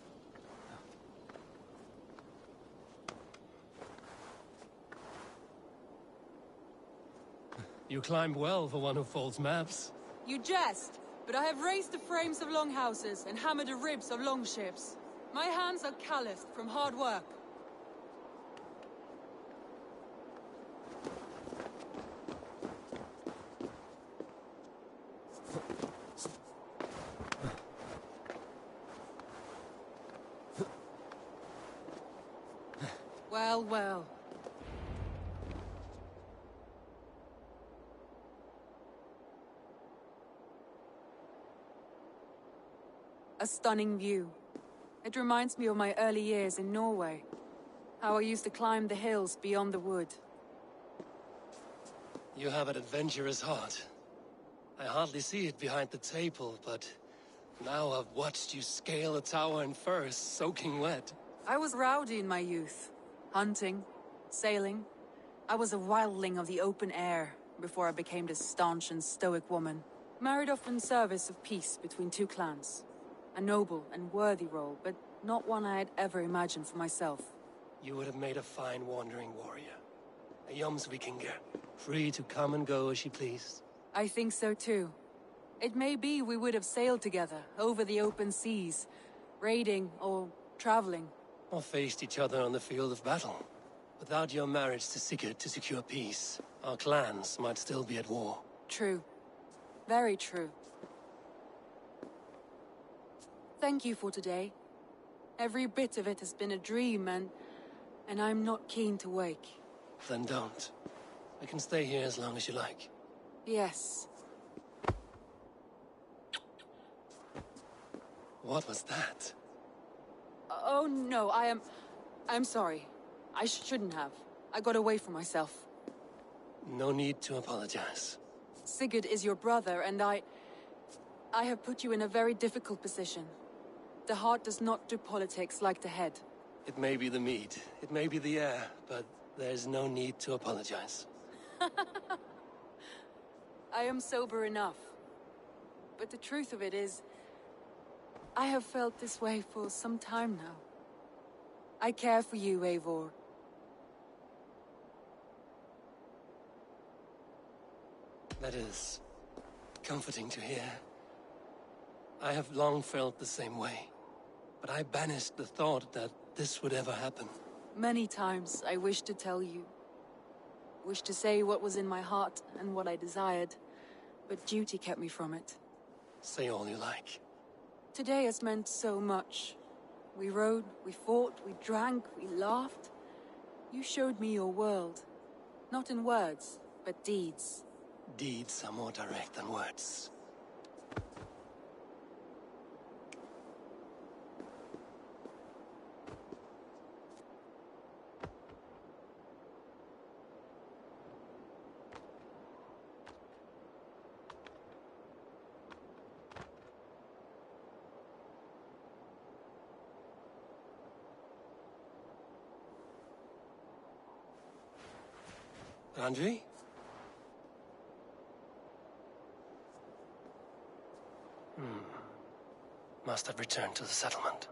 You climb well for one who folds maps. You jest, but I have raised the frames of longhouses and hammered the ribs of longships. My hands are calloused from hard work. Well, well. A stunning view. It reminds me of my early years in Norway. How I used to climb the hills beyond the wood. You have an adventurous heart. I hardly see it behind the table, but now I've watched you scale a tower in furs, soaking wet. I was rowdy in my youth. Hunting, sailing. I was a wildling of the open air before I became this staunch and stoic woman. Married off in service of peace between two clans. A noble and worthy role, but not one I had ever imagined for myself. You would have made a fine wandering warrior. A Jomsvikinger, free to come and go as she pleased. I think so too. It may be we would have sailed together over the open seas, raiding or traveling. Or faced each other on the field of battle. Without your marriage to Sigurd to secure peace, our clans might still be at war. True. Very true. Thank you for today. Every bit of it has been a dream, and I'm not keen to wake. Then don't. I can stay here as long as you like. Yes. What was that? Oh no, I'm sorry. I shouldn't have. I got away from myself. No need to apologize. Sigurd is your brother, and I have put you in a very difficult position. The heart does not do politics like the head. It may be the meat, it may be the air, but there's no need to apologize. I am sober enough. But the truth of it is, I have felt this way for some time now. I care for you, Eivor. That is comforting to hear. I have long felt the same way, but I banished the thought that this would ever happen. Many times I wished to tell you. Wished to say what was in my heart and what I desired, but duty kept me from it. Say all you like. Today has meant so much. We rode, we fought, we drank, we laughed. You showed me your world. Not in words, but deeds. Deeds are more direct than words. Andri? Must have returned to the settlement.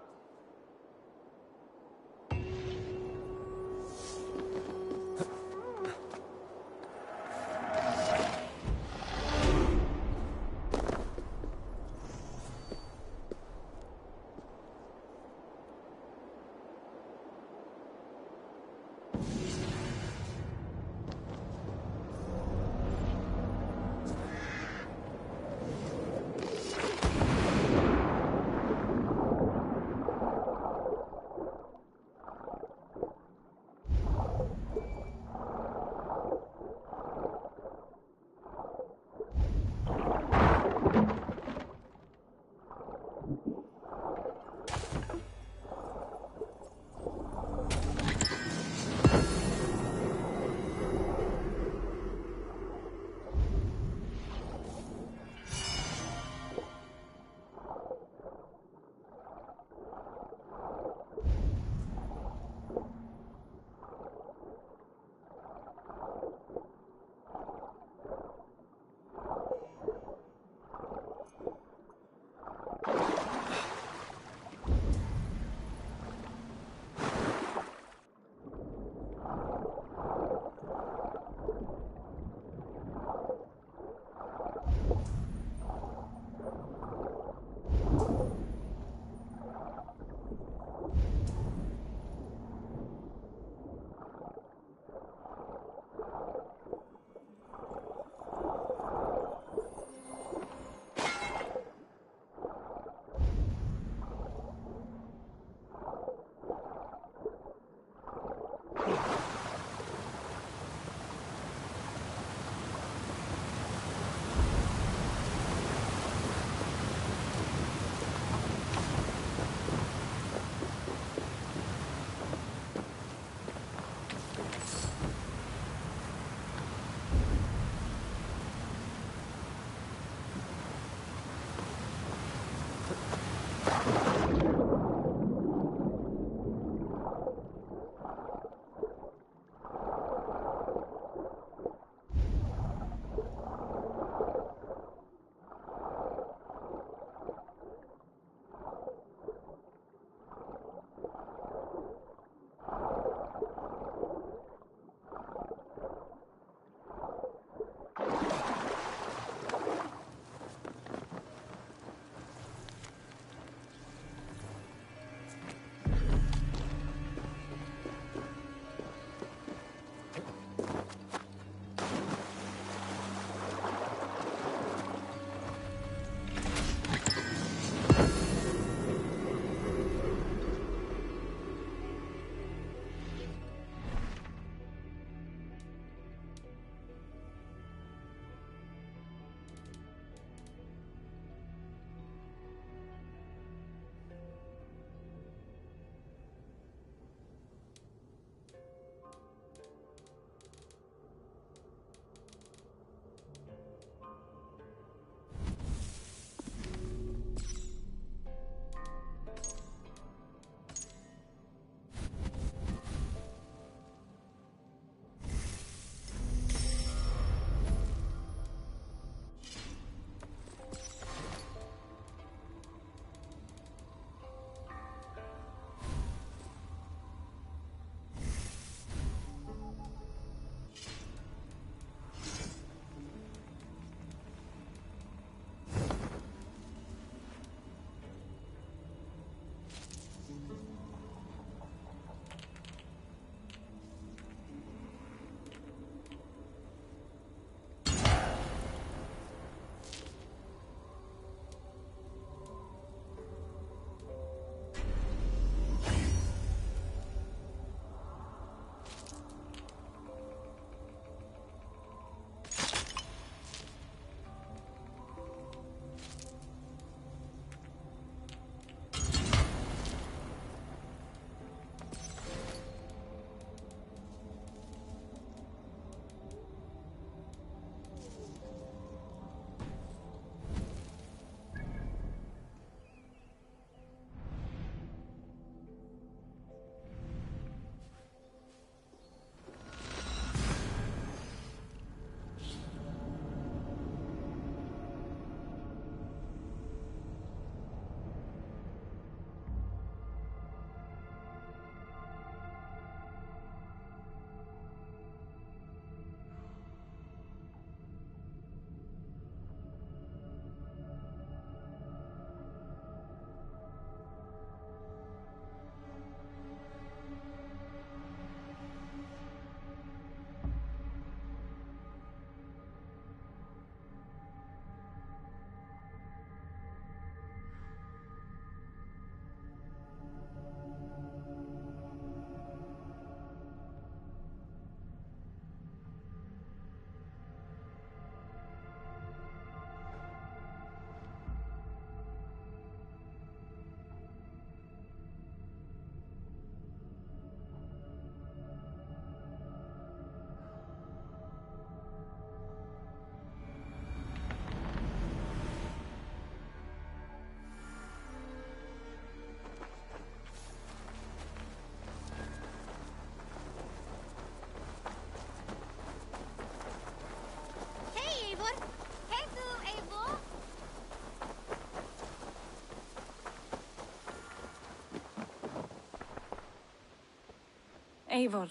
Eivor,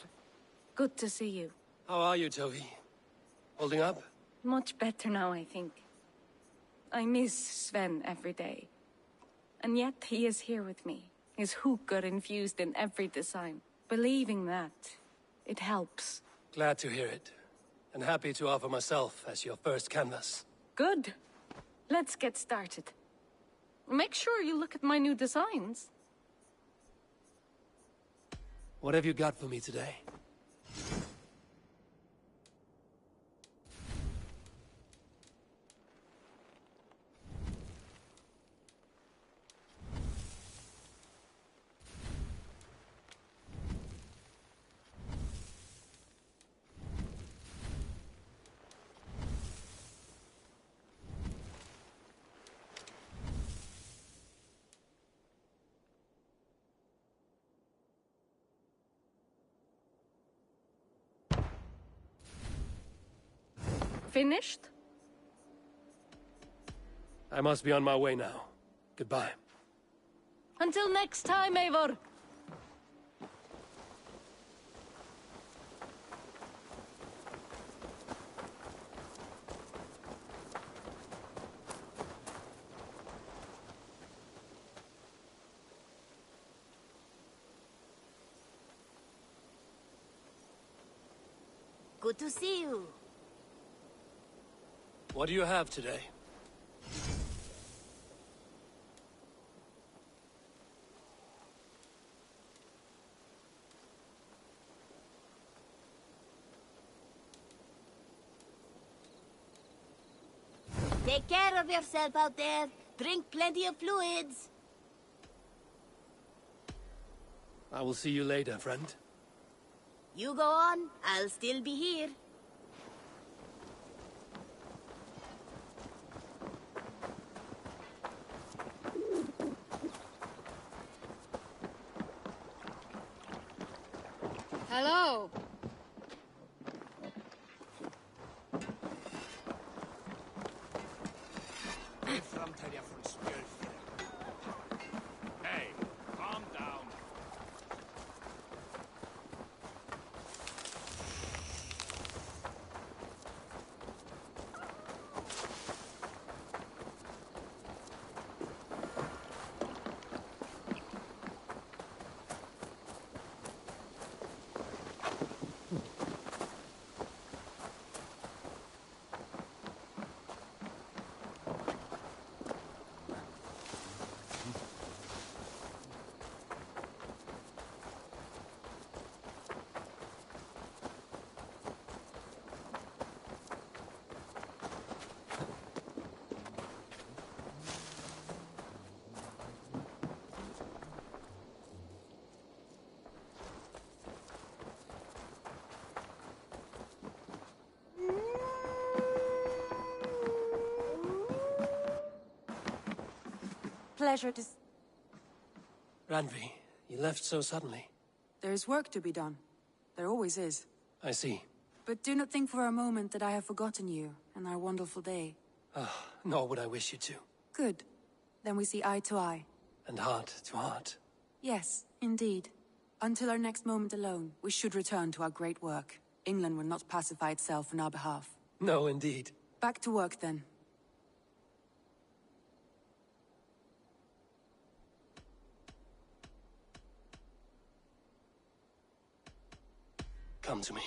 good to see you. How are you, Tovi? Holding up? Much better now, I think. I miss Sven every day. And yet he is here with me, his hooker infused in every design. Believing that, it helps. Glad to hear it. And happy to offer myself as your first canvas. Good. Let's get started. Make sure you look at my new designs. What have you got for me today? Finished? I must be on my way now. Goodbye. Until next time, Eivor! Good to see you. What do you have today? Take care of yourself out there. Drink plenty of fluids. I will see you later, friend. You go on. I'll still be here. Hello. Hey, calm down. Pleasure to... Randvi, you left so suddenly. There is work to be done. There always is. I see. But do not think for a moment that I have forgotten you and our wonderful day. Nor would I wish you to. Good. Then we see eye to eye. And heart to heart. Yes, indeed. Until our next moment alone, we should return to our great work. England will not pacify itself on our behalf. No, indeed. Back to work, then. Come to me.